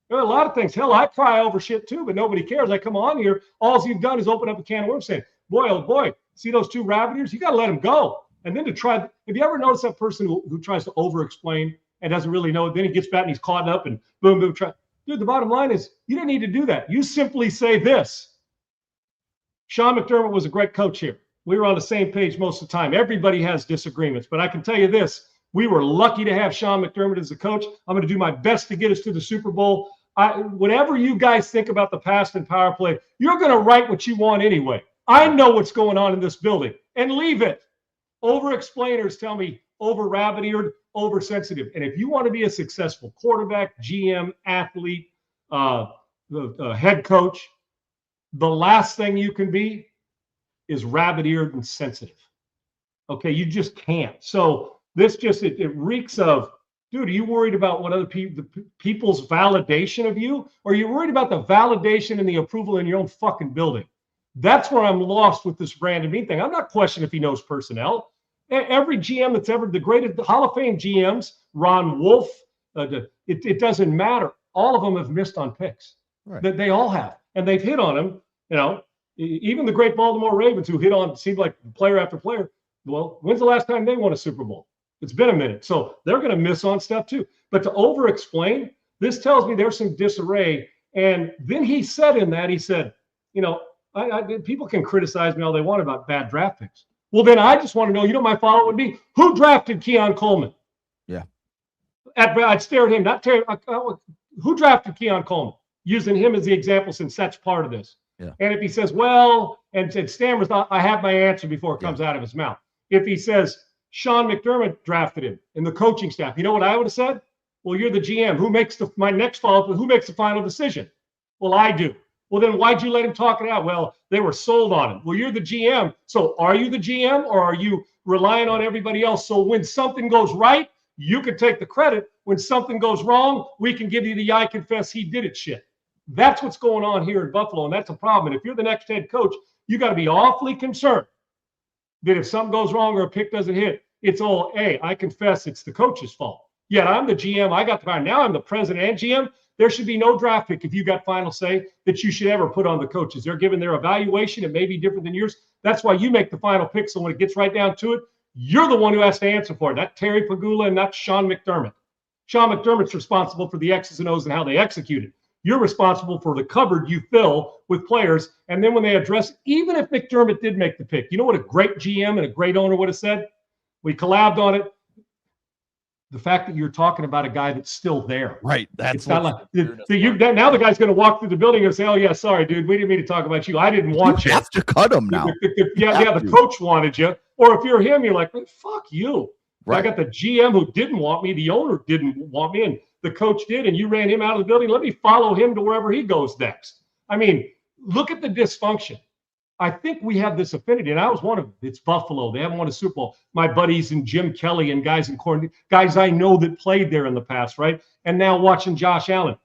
There are a lot of things. Hell, I cry over shit too, but nobody cares. I come on here, all you've done is open up a can of worms saying, boy, oh boy, see those 2 rabbit ears? You got to let them go. And then have you ever noticed that person who tries to over-explain and doesn't really know it? Then he gets back and he's caught up and boom, boom, Dude, the bottom line is you don't need to do that. You simply say this. Sean McDermott was a great coach here. We were on the same page most of the time. Everybody has disagreements, but I can tell you this. We were lucky to have Sean McDermott as a coach. I'm going to do my best to get us to the Super Bowl. Whatever you guys think about the past and power play, you're going to write what you want anyway. I know what's going on in this building, and leave it. Over-explainers tell me over-rabbit-eared, over-sensitive. And if you want to be a successful quarterback, GM, athlete, head coach, the last thing you can be is rabbit-eared and sensitive. Okay, you just can't. So this just, it reeks of, dude, are you worried about what other people's validation of you? Or are you worried about the validation and the approval in your own fucking building? That's where I'm lost with this Brandon Beane thing. I'm not questioning if he knows personnel. Every GM that's ever, the greatest Hall of Fame GMs, Ron Wolf, it doesn't matter. All of them have missed on picks. Right. They all have. And they've hit on them, even the great Baltimore Ravens who hit on, seemed like player after player. Well, when's the last time they won a Super Bowl? It's been a minute. So they're going to miss on stuff too. But to over-explain, this tells me there's some disarray. And then he said in that, he said, people can criticize me all they want about bad draft picks. Well, then I just want to know, my follow-up would be, who drafted Keon Coleman? Yeah. I'd stare at him, not Terry. Who drafted Keon Coleman? Using him as the example since that's part of this. Yeah. And if he says, well, and stammers, I have my answer before it comes out of his mouth. If he says, Sean McDermott drafted him in the coaching staff, you know what I would have said? Well, you're the GM. Who makes my next follow-up? Who makes the final decision? Well, I do. Well, then why'd you let him talk it out? Well, they were sold on him. Well, you're the GM. So are you the GM or are you relying on everybody else? So when something goes right, you can take the credit. When something goes wrong, we can give you the I confess he did it shit. That's what's going on here in Buffalo, and that's a problem. And if you're the next head coach, you got to be awfully concerned that if something goes wrong or a pick doesn't hit, it's all, hey, I confess it's the coach's fault. Yet I'm the GM. I got the power. Now I'm the president and GM. There should be no draft pick if you got final say that you should ever put on the coaches. They're given their evaluation. It may be different than yours. That's why you make the final pick. So when it gets right down to it, you're the one who has to answer for it, not Terry Pagula and not Sean McDermott. Sean McDermott's responsible for the X's and O's and how they execute it. You're responsible for the cupboard you fill with players. And then when they address, even if McDermott did make the pick, you know what a great GM and a great owner would have said? We collabed on it. the fact that you're talking about a guy that's still there. Right. That's It's not what's like now the guy's going to walk through the building and say, "Oh yeah, sorry, dude, we didn't mean to talk about you. I didn't want you." have to cut him now. The coach wanted you. Or if you're him, you're like, "Fuck you." Right. I got the GM who didn't want me, the owner didn't want me, and the coach did, and you ran him out of the building. Let me follow him to wherever he goes next. I mean, look at the dysfunction. I think we have this affinity, and I was one of them. It's Buffalo. They haven't won a Super Bowl. My buddies and Jim Kelly and guys I know that played there in the past, right? And now watching Josh Allen.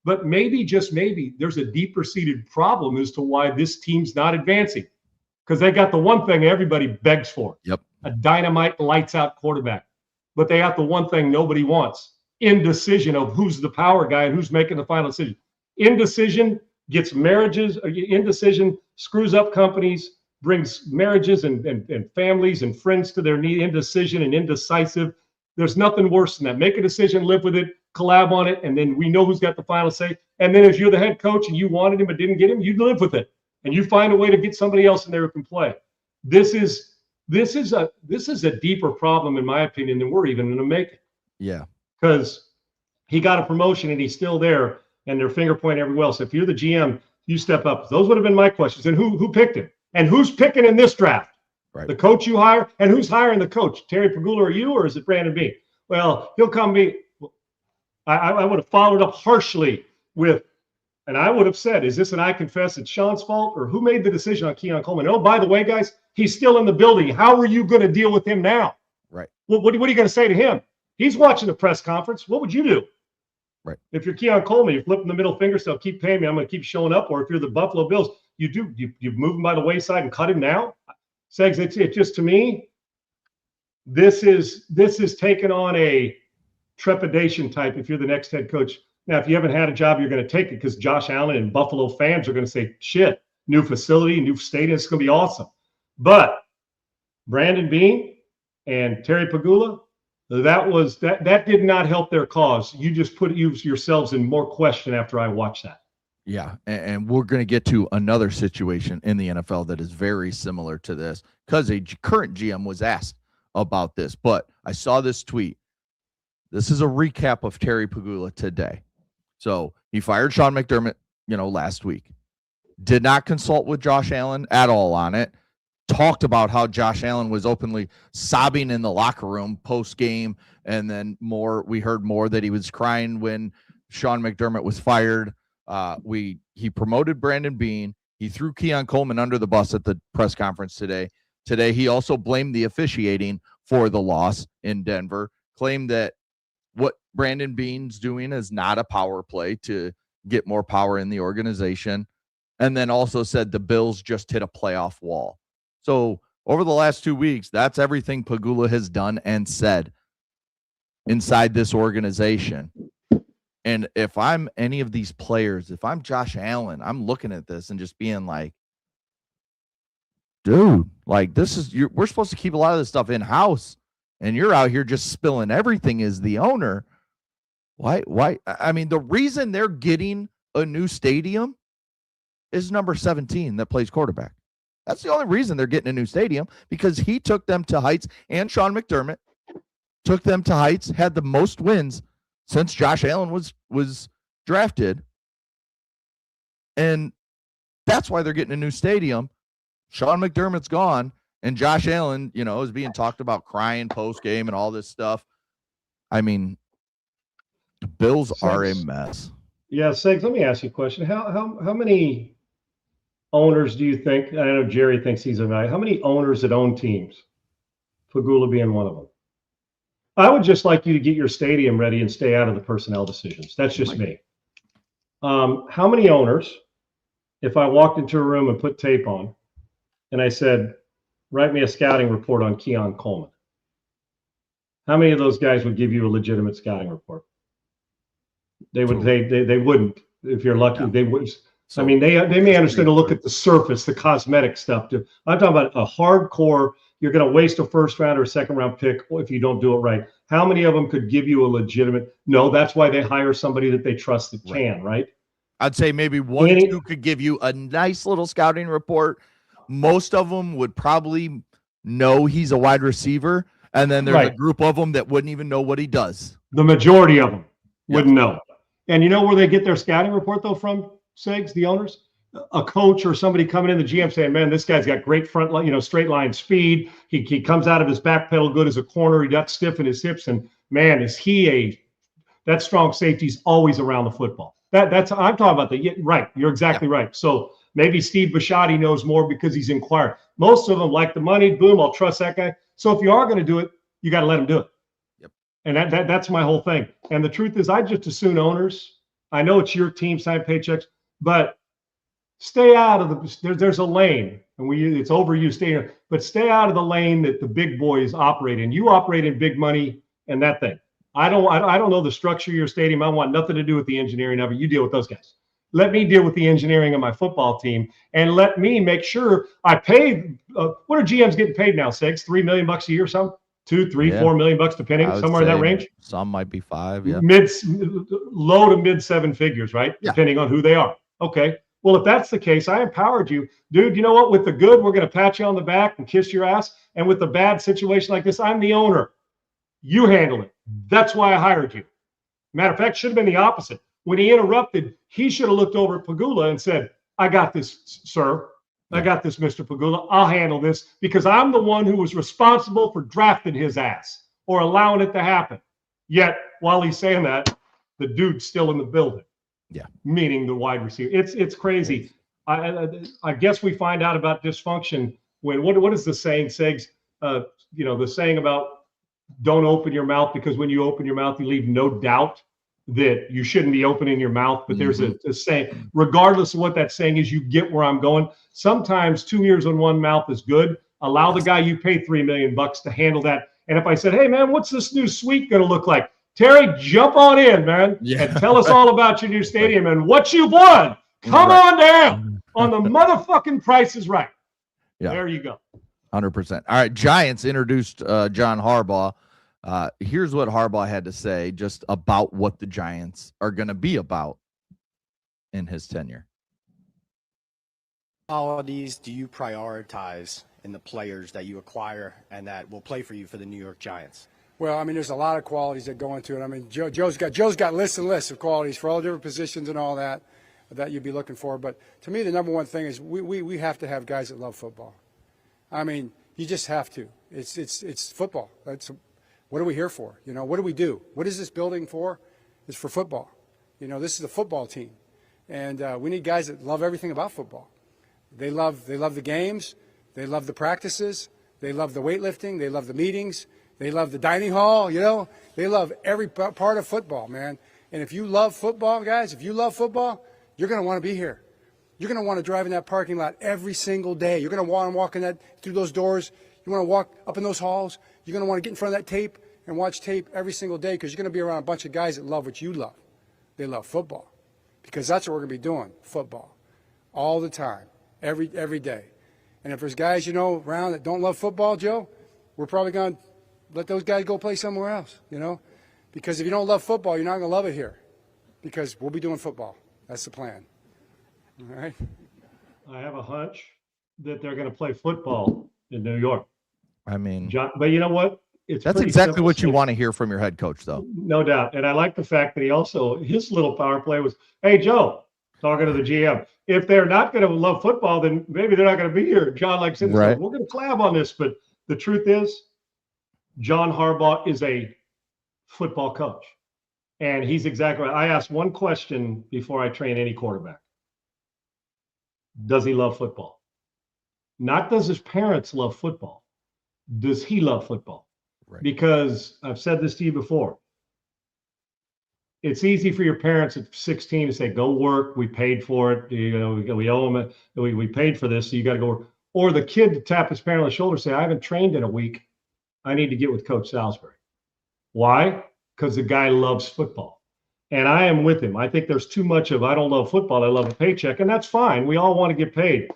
But maybe, just maybe, there's a deeper-seated problem as to why this team's not advancing. Because they got the one thing everybody begs for. Yep. A dynamite, lights-out quarterback. But they got the one thing nobody wants. Indecision of who's the power guy and who's making the final decision. Indecision gets marriages. Indecision screws up companies, brings marriages and families and friends to their knee. Indecision and indecisive. There's nothing worse than that. Make a decision, live with it, collab on it, and then we know who's got the final say. And then if you're the head coach and you wanted him but didn't get him, you live with it. And you find a way to get somebody else in there who can play. This is a deeper problem, in my opinion, than we're even going to make it. Yeah. Because he got a promotion and he's still there, and they're finger pointing everywhere else. If you're the GM, you step up. Those would have been my questions. And who picked him? And who's picking in this draft? Right. The coach you hire? And who's hiring the coach? Terry Pagula or you, or is it Brandon Beane? Well, he'll come be. I would have followed up harshly with, and I would have said, is this an I confess it's Sean's fault, or who made the decision on Keon Coleman? Oh, by the way, guys, he's still in the building. How are you going to deal with him now? Right. What are you going to say to him? He's watching the press conference. What would you do? Right. If you're Keon Coleman, you're flipping the middle finger, so keep paying me. I'm going to keep showing up. Or if you're the Buffalo Bills, you move him by the wayside and cut him now. Segs, it's just, to me, this is taking on a trepidation type. If you're the next head coach. Now, if you haven't had a job, you're going to take it because Josh Allen and Buffalo fans are going to say, shit, new facility, new stadium, it's going to be awesome. But Brandon Beane and Terry Pagula, that did not help their cause. You just put yourselves in more question after I watched that. Yeah, and we're going to get to another situation in the NFL that is very similar to this because a current GM was asked about this. But I saw this tweet. This is a recap of Terry Pagula today. So he fired Sean McDermott, last week. Did not consult with Josh Allen at all on it. Talked about how Josh Allen was openly sobbing in the locker room post-game. And then we heard more that he was crying when Sean McDermott was fired. He promoted Brandon Beane. He threw Keon Coleman under the bus at the press conference today. Today, he also blamed the officiating for the loss in Denver, claimed that what Brandon Beane's doing is not a power play to get more power in the organization, and then also said the Bills just hit a playoff wall. So over the last 2 weeks, that's everything Pagula has done and said inside this organization. And if I'm any of these players, if I'm Josh Allen, I'm looking at this and just being like, dude, like we're supposed to keep a lot of this stuff in-house, and you're out here just spilling everything as the owner. Why? I mean, the reason they're getting a new stadium is number 17 that plays quarterback. That's the only reason they're getting a new stadium, because he took them to heights, and Sean McDermott took them to heights, had the most wins since Josh Allen was drafted. And that's why they're getting a new stadium. Sean McDermott's gone, and Josh Allen, is being talked about crying post-game and all this stuff. I mean, the Bills are a mess. Yeah, Segs, let me ask you a question. How many owners do you think, I know Jerry thinks he's a guy, how many owners that own teams, Pagula being one of them? I would just like you to get your stadium ready and stay out of the personnel decisions. That's just me. How many owners, if I walked into a room and put tape on and I said, write me a scouting report on Keon Coleman, how many of those guys would give you a legitimate scouting report? They would. They wouldn't. If you're lucky, they would. So, I mean, they may understand to look at the surface, the cosmetic stuff. I'm talking about a hardcore. You're going to waste a first round or a second round pick if you don't do it right. How many of them could give you a legitimate? No, that's why they hire somebody that they trust that can. Right. I'd say maybe one or two could give you a nice little scouting report. Most of them would probably know he's a wide receiver And then there's Right. a group of them that wouldn't even know what he does. The majority of them wouldn't know. And you know where they get their scouting report, though, from, Segs, the owners? A coach or somebody coming in, the GM saying, man, this guy's got great front line, straight line speed. He comes out of his back pedal good as a corner. He got stiff in his hips. And, man, that strong safety's always around the football. I'm talking about right. You're exactly right. So maybe Steve Bisciotti knows more because he's inquired. Most of them like the money. Boom, I'll trust that guy. So if you are going to do it, you got to let him do it. Yep. And that's my whole thing. And the truth is, I just assume owners. I know it's your team, sign paychecks, but stay out of there's a lane, and it's overused staying, but stay out of the lane that the big boys operate in. You operate in big money and that thing. I don't know the structure of your stadium. I want nothing to do with the engineering of it. You deal with those guys. Let me deal with the engineering of my football team, and let me make sure I pay. What are GMs getting paid now? $6, $3 million a year, some $2, $3, $4 million, depending, somewhere in that range. Some might be 5. Yeah, low to mid 7 figures, right? Yeah. Depending on who they are. Okay. Well, if that's the case, I empowered you, dude. You know what? With the good, we're going to pat you on the back and kiss your ass. And with the bad situation like this, I'm the owner. You handle it. That's why I hired you. Matter of fact, should have been the opposite. When he interrupted, he should have looked over at Pagula and said, I got this, sir. I got this, Mr. Pagula. I'll handle this because I'm the one who was responsible for drafting his ass or allowing it to happen. Yet, while he's saying that, the dude's still in the building. Yeah. Meaning the wide receiver. It's crazy. I guess we find out about dysfunction when, what is the saying, Segs? The saying about don't open your mouth, because when you open your mouth, you leave no doubt that you shouldn't be opening your mouth. But there's a saying, regardless of what that saying is, you get where I'm going. Sometimes 2 ears on one mouth is good. Allow the guy you pay $3 million to handle that. And if I said, hey, man, what's this new suite going to look like? Terry, jump on in, man, and tell us all about your new stadium and what you've won. Come on down on the motherfucking Price is Right. Yeah. There you go. 100%. All right, Giants introduced John Harbaugh. Here's what Harbaugh had to say just about what the Giants are going to be about in his tenure. Qualities do you prioritize in the players that you acquire and that will play for you for the New York Giants? Well, I mean, there's a lot of qualities that go into it. I mean, Joe's got lists and lists of qualities for all different positions and all that you'd be looking for. But to me, the number one thing is we have to have guys that love football. I mean, you just have to. It's football. What are we here for? What do we do? What is this building for? It's for football. This is a football team, and we need guys that love everything about football. They love the games. They love the practices. They love the weightlifting. They love the meetings. They love the dining hall, They love every part of football, man. And if you love football, guys, you're going to want to be here. You're going to want to drive in that parking lot every single day. You're going to want to walk through those doors. You want to walk up in those halls. You're going to want to get in front of that tape and watch tape every single day because you're going to be around a bunch of guys that love what you love. They love football because that's what we're going to be doing, football, all the time, every day. And if there's guys, around that don't love football, Joe, we're probably going to let those guys go play somewhere else, because if you don't love football, you're not going to love it here because we'll be doing football. That's the plan. All right. I have a hunch that they're going to play football in New York. I mean, John, but you know what? That's exactly what you want to hear from your head coach, though. No doubt. And I like the fact that his little power play was, hey, Joe, talking to the GM, if they're not going to love football, then maybe they're not going to be here. John likes it. Right. We're going to collab on this. But the truth is, John Harbaugh is a football coach. And he's exactly right. I asked one question before I train any quarterback. Does he love football? Not does his parents love football. Does he love football? Right. Because I've said this to you before. It's easy for your parents at 16 to say, go work. We paid for it. We owe them it. We paid for this, so you got to go work. Or the kid to tap his parent on the shoulder and say, I haven't trained in a week. I need to get with Coach Salisbury. Why? Because the guy loves football. And I am with him. I think there's too much of, I don't love football, I love a paycheck. And that's fine. We all want to get paid.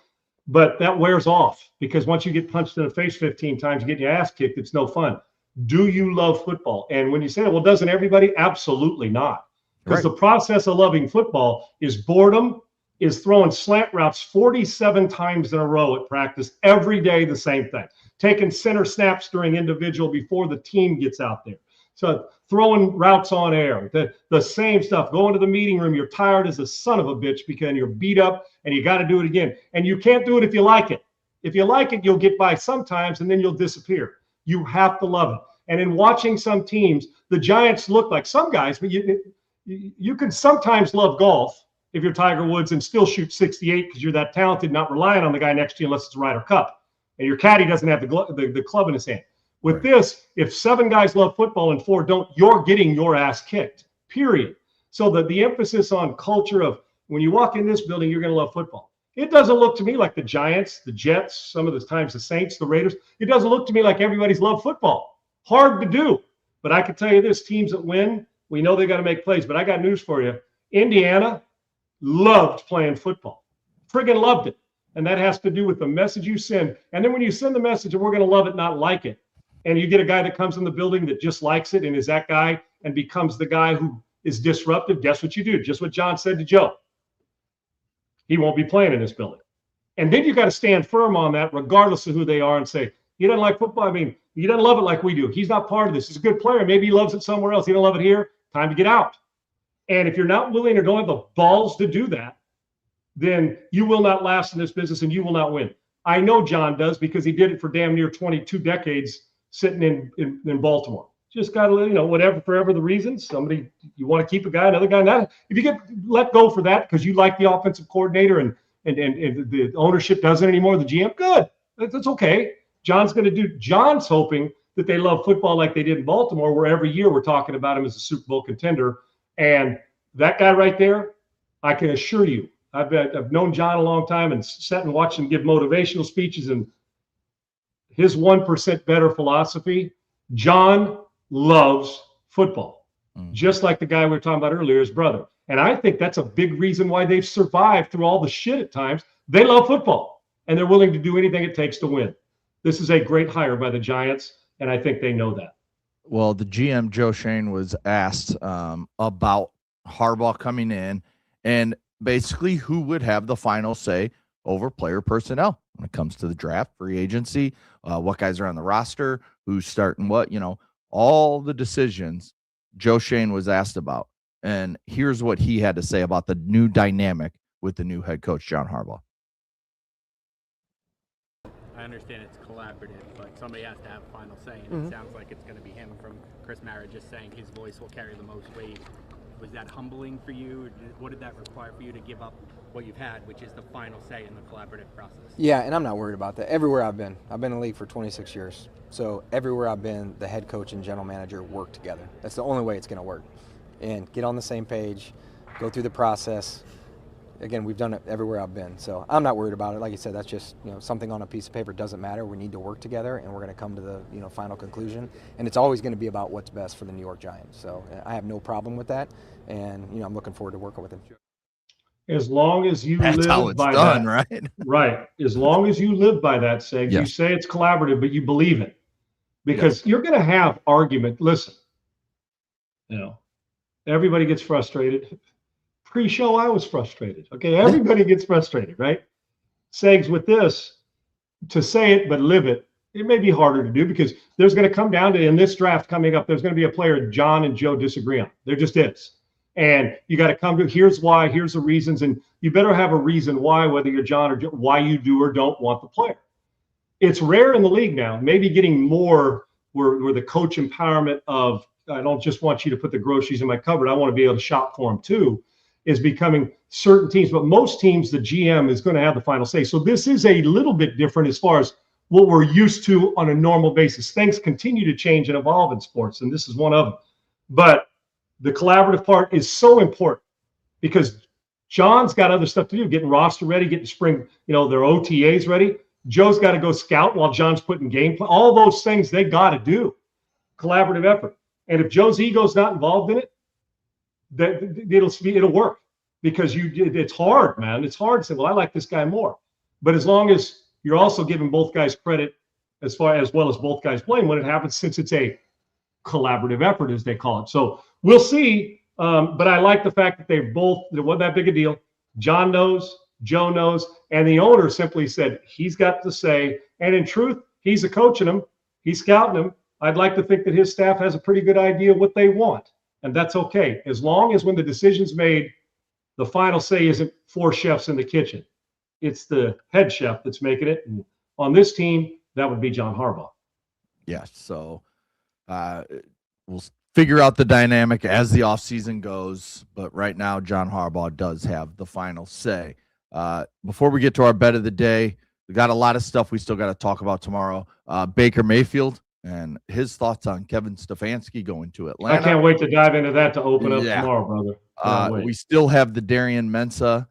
But that wears off because once you get punched in the face 15 times, you get your ass kicked, it's no fun. Do you love football? And when you say, well, doesn't everybody? Absolutely not. Because the process of loving football is boredom, is throwing slant routes 47 times in a row at practice every day, the same thing. taking center snaps during individual before the team gets out there. So throwing routes on air, the same stuff. Going to the meeting room, you're tired as a son of a bitch because you're beat up and you got to do it again. And you can't do it if you like it. If you like it, you'll get by sometimes and then you'll disappear. You have to love it. And in watching some teams, the Giants look like some guys, but you can sometimes love golf if you're Tiger Woods and still shoot 68 because you're that talented, not relying on the guy next to you unless it's a Ryder Cup. And your caddy doesn't have the club in his hand. With this, if 7 guys love football and 4 don't, you're getting your ass kicked, period. So the emphasis on culture of when you walk in this building, you're going to love football. It doesn't look to me like the Giants, the Jets, some of the times the Saints, the Raiders. It doesn't look to me like everybody's loved football. Hard to do. But I can tell you this, teams that win, we know they got to make plays. But I got news for you. Indiana loved playing football. Friggin' loved it. And that has to do with the message you send. And then when you send the message and we're going to love it, not like it, and you get a guy that comes in the building that just likes it and is that guy and becomes the guy who is disruptive, guess what you do? Just what John said to Joe. He won't be playing in this building. And then you got to stand firm on that regardless of who they are and say, he doesn't like football. I mean, he doesn't love it like we do. He's not part of this. He's a good player. Maybe he loves it somewhere else. He don't love it here. Time to get out. And if you're not willing or don't have the balls to do that, then you will not last in this business and you will not win. I know John does because he did it for damn near 22 decades sitting in Baltimore. Just got to, whatever, forever the reasons. Somebody, you want to keep a guy, another guy. Not, if you get let go for that because you like the offensive coordinator and the ownership doesn't anymore, the GM, good. That's okay. John's hoping that they love football like they did in Baltimore, where every year we're talking about him as a Super Bowl contender. And that guy right there, I can assure you, I've known John a long time and sat and watched him give motivational speeches and his 1% better philosophy. John loves football, just like the guy we were talking about earlier, his brother. And I think that's a big reason why they've survived through all the shit at times. They love football, and they're willing to do anything it takes to win. This is a great hire by the Giants, and I think they know that. Well, the GM, Joe Schoen, was asked about Harbaugh coming in and basically who would have the final say over player personnel when it comes to the draft, free agency, what guys are on the roster, who's starting what, all the decisions Joe Schoen was asked about. And here's what he had to say about the new dynamic with the new head coach, John Harbaugh. I understand it's collaborative, but somebody has to have final say, and it sounds like it's going to be him from Chris Mara just saying his voice will carry the most weight. Was that humbling for you? What did that require for you to give up what you've had, which is the final say in the collaborative process? Yeah, and I'm not worried about that. Everywhere I've been in the league for 26 years. So everywhere I've been, the head coach and general manager work together. That's the only way it's going to work. And get on the same page, go through the process. Again, we've done it everywhere I've been. So I'm not worried about it. Like you said, that's just, something on a piece of paper. Doesn't matter. We need to work together, and we're going to come to the, final conclusion. And it's always going to be about what's best for the New York Giants. So I have no problem with that. And, I'm looking forward to working with him. As long as you That's live how it's by done, that, right? Right. As long as you live by that, Segs, you say it's collaborative, but you believe it. Because you're going to have argument. Listen, everybody gets frustrated. Pre-show, I was frustrated. Okay, everybody gets frustrated, right? Segs, with this, to say it but live it, it may be harder to do because there's going to come down to, in this draft coming up, there's going to be a player John and Joe disagree on. There just is. And you got to come to, here's why, here's the reasons, and you better have a reason why, whether you're John or Joe, why you do or don't want the player. It's rare in the league now, maybe getting more where the coach empowerment of, I don't just want you to put the groceries in my cupboard, I want to be able to shop for them too, is becoming certain teams. But most teams, the GM is going to have the final say. So this is a little bit different as far as what we're used to on a normal basis. Things continue to change and evolve in sports, and this is one of them. But the collaborative part is so important because John's got other stuff to do, getting roster ready, getting spring, their OTAs ready. Joe's got to go scout while John's putting game plan. All those things they got to do. Collaborative effort. And if Joe's ego's not involved in it, it'll work because it's hard, man. It's hard to say, well, I like this guy more. But as long as you're also giving both guys credit as well as both guys playing when it happens, since it's a collaborative effort, as they call it. So we'll see. But I like the fact that it wasn't that big a deal. John knows, Joe knows, and the owner simply said he's got to say. And in truth, He's a coaching them. He's scouting them. I'd like to think that his staff has a pretty good idea of what they want, and that's okay. As long as when the decision's made, the final say isn't 4 chefs in the kitchen. It's the head chef that's making it. And on this team, that would be John Harbaugh. Yes. So we'll figure out the dynamic as the offseason goes. But right now, John Harbaugh does have the final say. Before we get to our bet of the day, we got a lot of stuff we still got to talk about tomorrow. Baker Mayfield and his thoughts on Kevin Stefanski going to Atlanta. I can't wait to dive into that to open up tomorrow, brother. We still have the Darian Mensah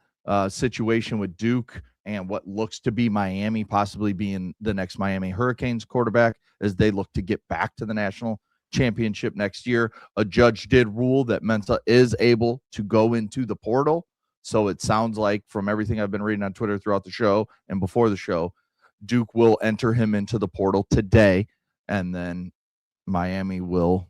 situation with Duke and what looks to be Miami possibly being the next Miami Hurricanes quarterback as they look to get back to the national championship next year. A judge did rule that Mensah is able to go into the portal. So it sounds like from everything I've been reading on Twitter throughout the show and before the show, Duke will enter him into the portal today, and then Miami will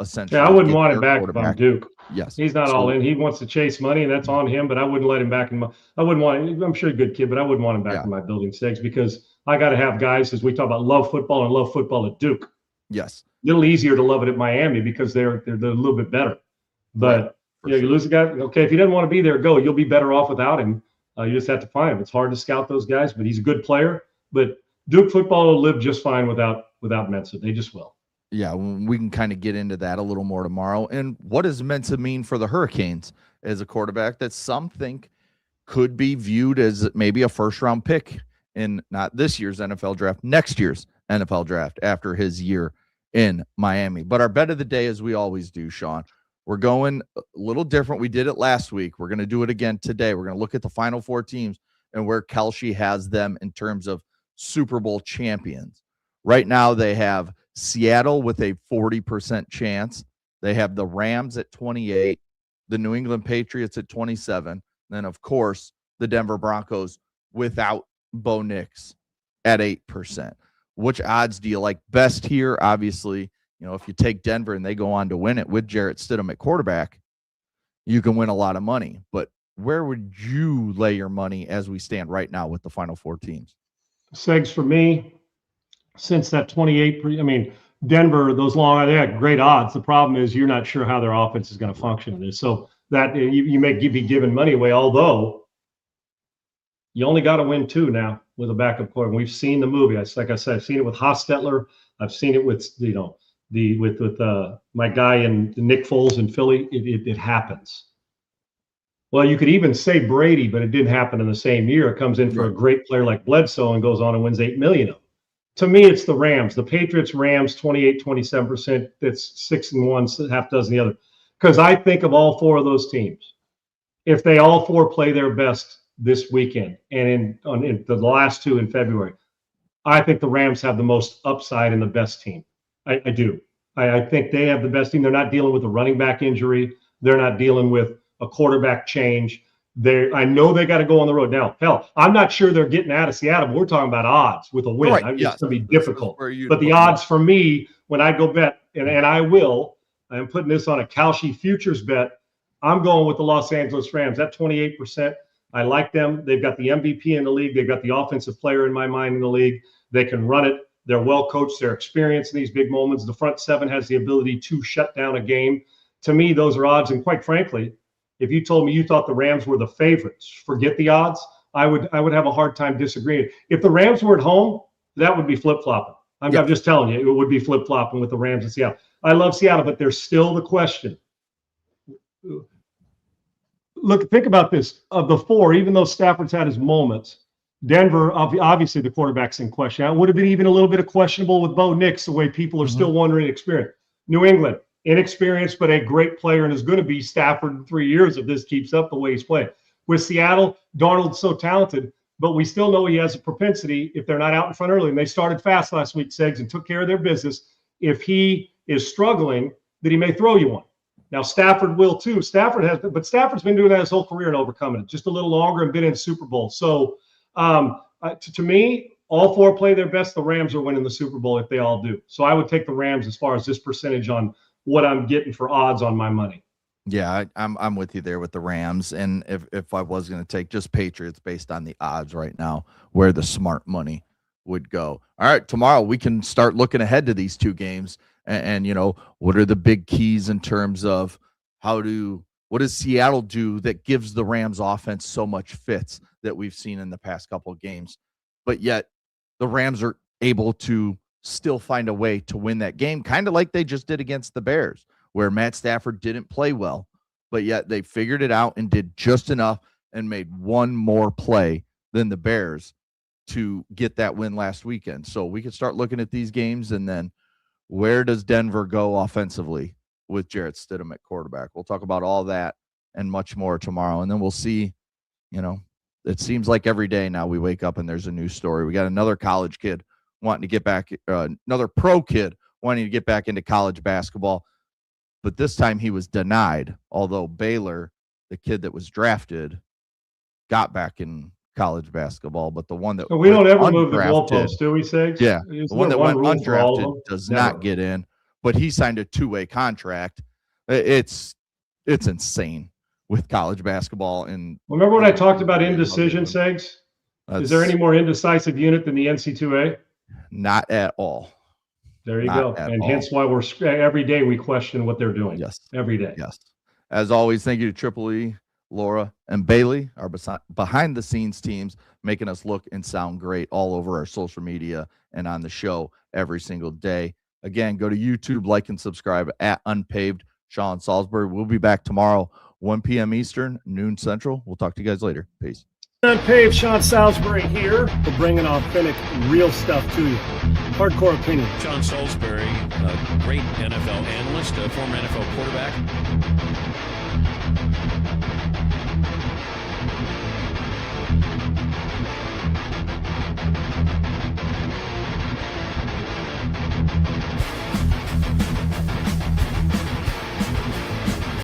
essentially. Yeah, I wouldn't want him back if I'm Duke. Yes. He's not all in. He wants to chase money, and that's on him, but I wouldn't let him back in my – I wouldn't want him – I'm sure a good kid, but I wouldn't want him back in my building, Segs, because I got to have guys, as we talk about, love football and love football at Duke. Yes. A little easier to love it at Miami because they're a little bit better. But you lose a guy. Okay, if he doesn't want to be there, go. You'll be better off without him. You just have to find him. It's hard to scout those guys, but he's a good player. But Duke football will live just fine without Mensah. They just will. Yeah, we can kind of get into that a little more tomorrow. And what does Mensah mean for the Hurricanes as a quarterback that some think could be viewed as maybe a first-round pick in not this year's NFL draft, next year's NFL draft after his year in Miami? But our bet of the day, as we always do, Sean, we're going a little different. We did it last week. We're going to do it again today. We're going to look at the final 4 teams and where Kelce has them in terms of Super Bowl champions. Right now, they have Seattle with a 40% chance. They have the Rams at 28, the New England Patriots at 27, then, of course, the Denver Broncos without Bo Nix at 8%. Which odds do you like best here? Obviously, if you take Denver and they go on to win it with Jarrett Stidham at quarterback, you can win a lot of money. But where would you lay your money as we stand right now with the final 4 teams? Segs, for me, since that 28, Denver, they had great odds. The problem is you're not sure how their offense is going to function. So that you may be giving money away, although you only got to win 2 now with a backup quarterback. We've seen the movie. Like I said, I've seen it with Hostetler. I've seen it with with my guy in Nick Foles in Philly. It happens. Well, you could even say Brady, but it didn't happen in the same year. It comes in for a great player like Bledsoe and goes on and wins $8 million of them. To me, it's the Rams. The Patriots, Rams, 28, 27%. That's 6-1, half dozen the other. Because I think of all 4 of those teams, if they all 4 play their best this weekend and in the last 2 in February, I think the Rams have the most upside and the best team. I do. I think they have the best team. They're not dealing with a running back injury. They're not dealing with a quarterback change. I know they got to go on the road. Now, hell, I'm not sure they're getting out of Seattle. We're talking about odds with a win. Right. It's going to be difficult. But the odds for me, when I go bet, and I will, I'm putting this on a Kalshi futures bet, I'm going with the Los Angeles Rams. That 28%, I like them. They've got the MVP in the league. They've got the offensive player in my mind in the league. They can run it. They're well coached. They're experienced in these big moments. The front 7 has the ability to shut down a game. To me, those are odds. And quite frankly, if you told me you thought the Rams were the favorites, forget the odds, I would have a hard time disagreeing. If the Rams were at home, that would be flip-flopping. I'm just telling you, it would be flip-flopping with the Rams in Seattle. I love Seattle, but there's still the question. Look, think about this. Of the 4, even though Stafford's had his moments, Denver, obviously the quarterback's in question. It would have been even a little bit of questionable with Bo Nix, the way people are still wondering experience. New England, inexperienced, but a great player and is going to be Stafford in 3 years if this keeps up the way he's playing. With Seattle, Darnold's so talented, but we still know he has a propensity, if they're not out in front early, and they started fast last week, Segs, and took care of their business, if he is struggling, that he may throw you one. Now, Stafford will too. But Stafford's been doing that his whole career and overcoming it just a little longer and been in Super Bowl. So to me, all 4 play their best. The Rams are winning the Super Bowl if they all do. So I would take the Rams as far as this percentage on what I'm getting for odds on my money. Yeah, I'm with you there with the Rams. And if I was going to take just Patriots based on the odds right now, where the smart money would go. All right, tomorrow we can start looking ahead to these two games and what are the big keys in terms of what does Seattle do that gives the Rams offense so much fits that we've seen in the past couple of games, but yet the Rams are able to still find a way to win that game, kind of like they just did against the Bears, where Matt Stafford didn't play well, but yet they figured it out and did just enough and made one more play than the Bears to get that win last weekend. So we can start looking at these games, and then where does Denver go offensively with Jarrett Stidham at quarterback? We'll talk about all that and much more tomorrow, and then we'll see, it seems like every day now we wake up and there's a new story. We got another college kid wanting to get back, another pro kid wanting to get back into college basketball, but this time he was denied, although Baylor, the kid that was drafted, got back in college basketball, but the one that we don't ever move the goalposts, do we, Sigs? Yeah, the one that went undrafted does not get in, but he signed a 2-way contract. It's insane with college basketball. And remember when I talked about indecision, Segs? Is there any more indecisive unit than the NC2A? Not at all. There you go. And hence why every day we question what they're doing. Yes. Every day. Yes. As always, thank you to Triple E, Laura, and Bailey, our behind-the-scenes teams, making us look and sound great all over our social media and on the show every single day. Again, go to YouTube, like and subscribe at Unpaved. Sean Salisbury. We'll be back tomorrow, 1 p.m. Eastern, noon Central. We'll talk to you guys later. Peace. Unpaved, Sean Salisbury here. We're bringing authentic, real stuff to you. Hardcore opinion. Sean Salisbury, a great NFL analyst, a former NFL quarterback.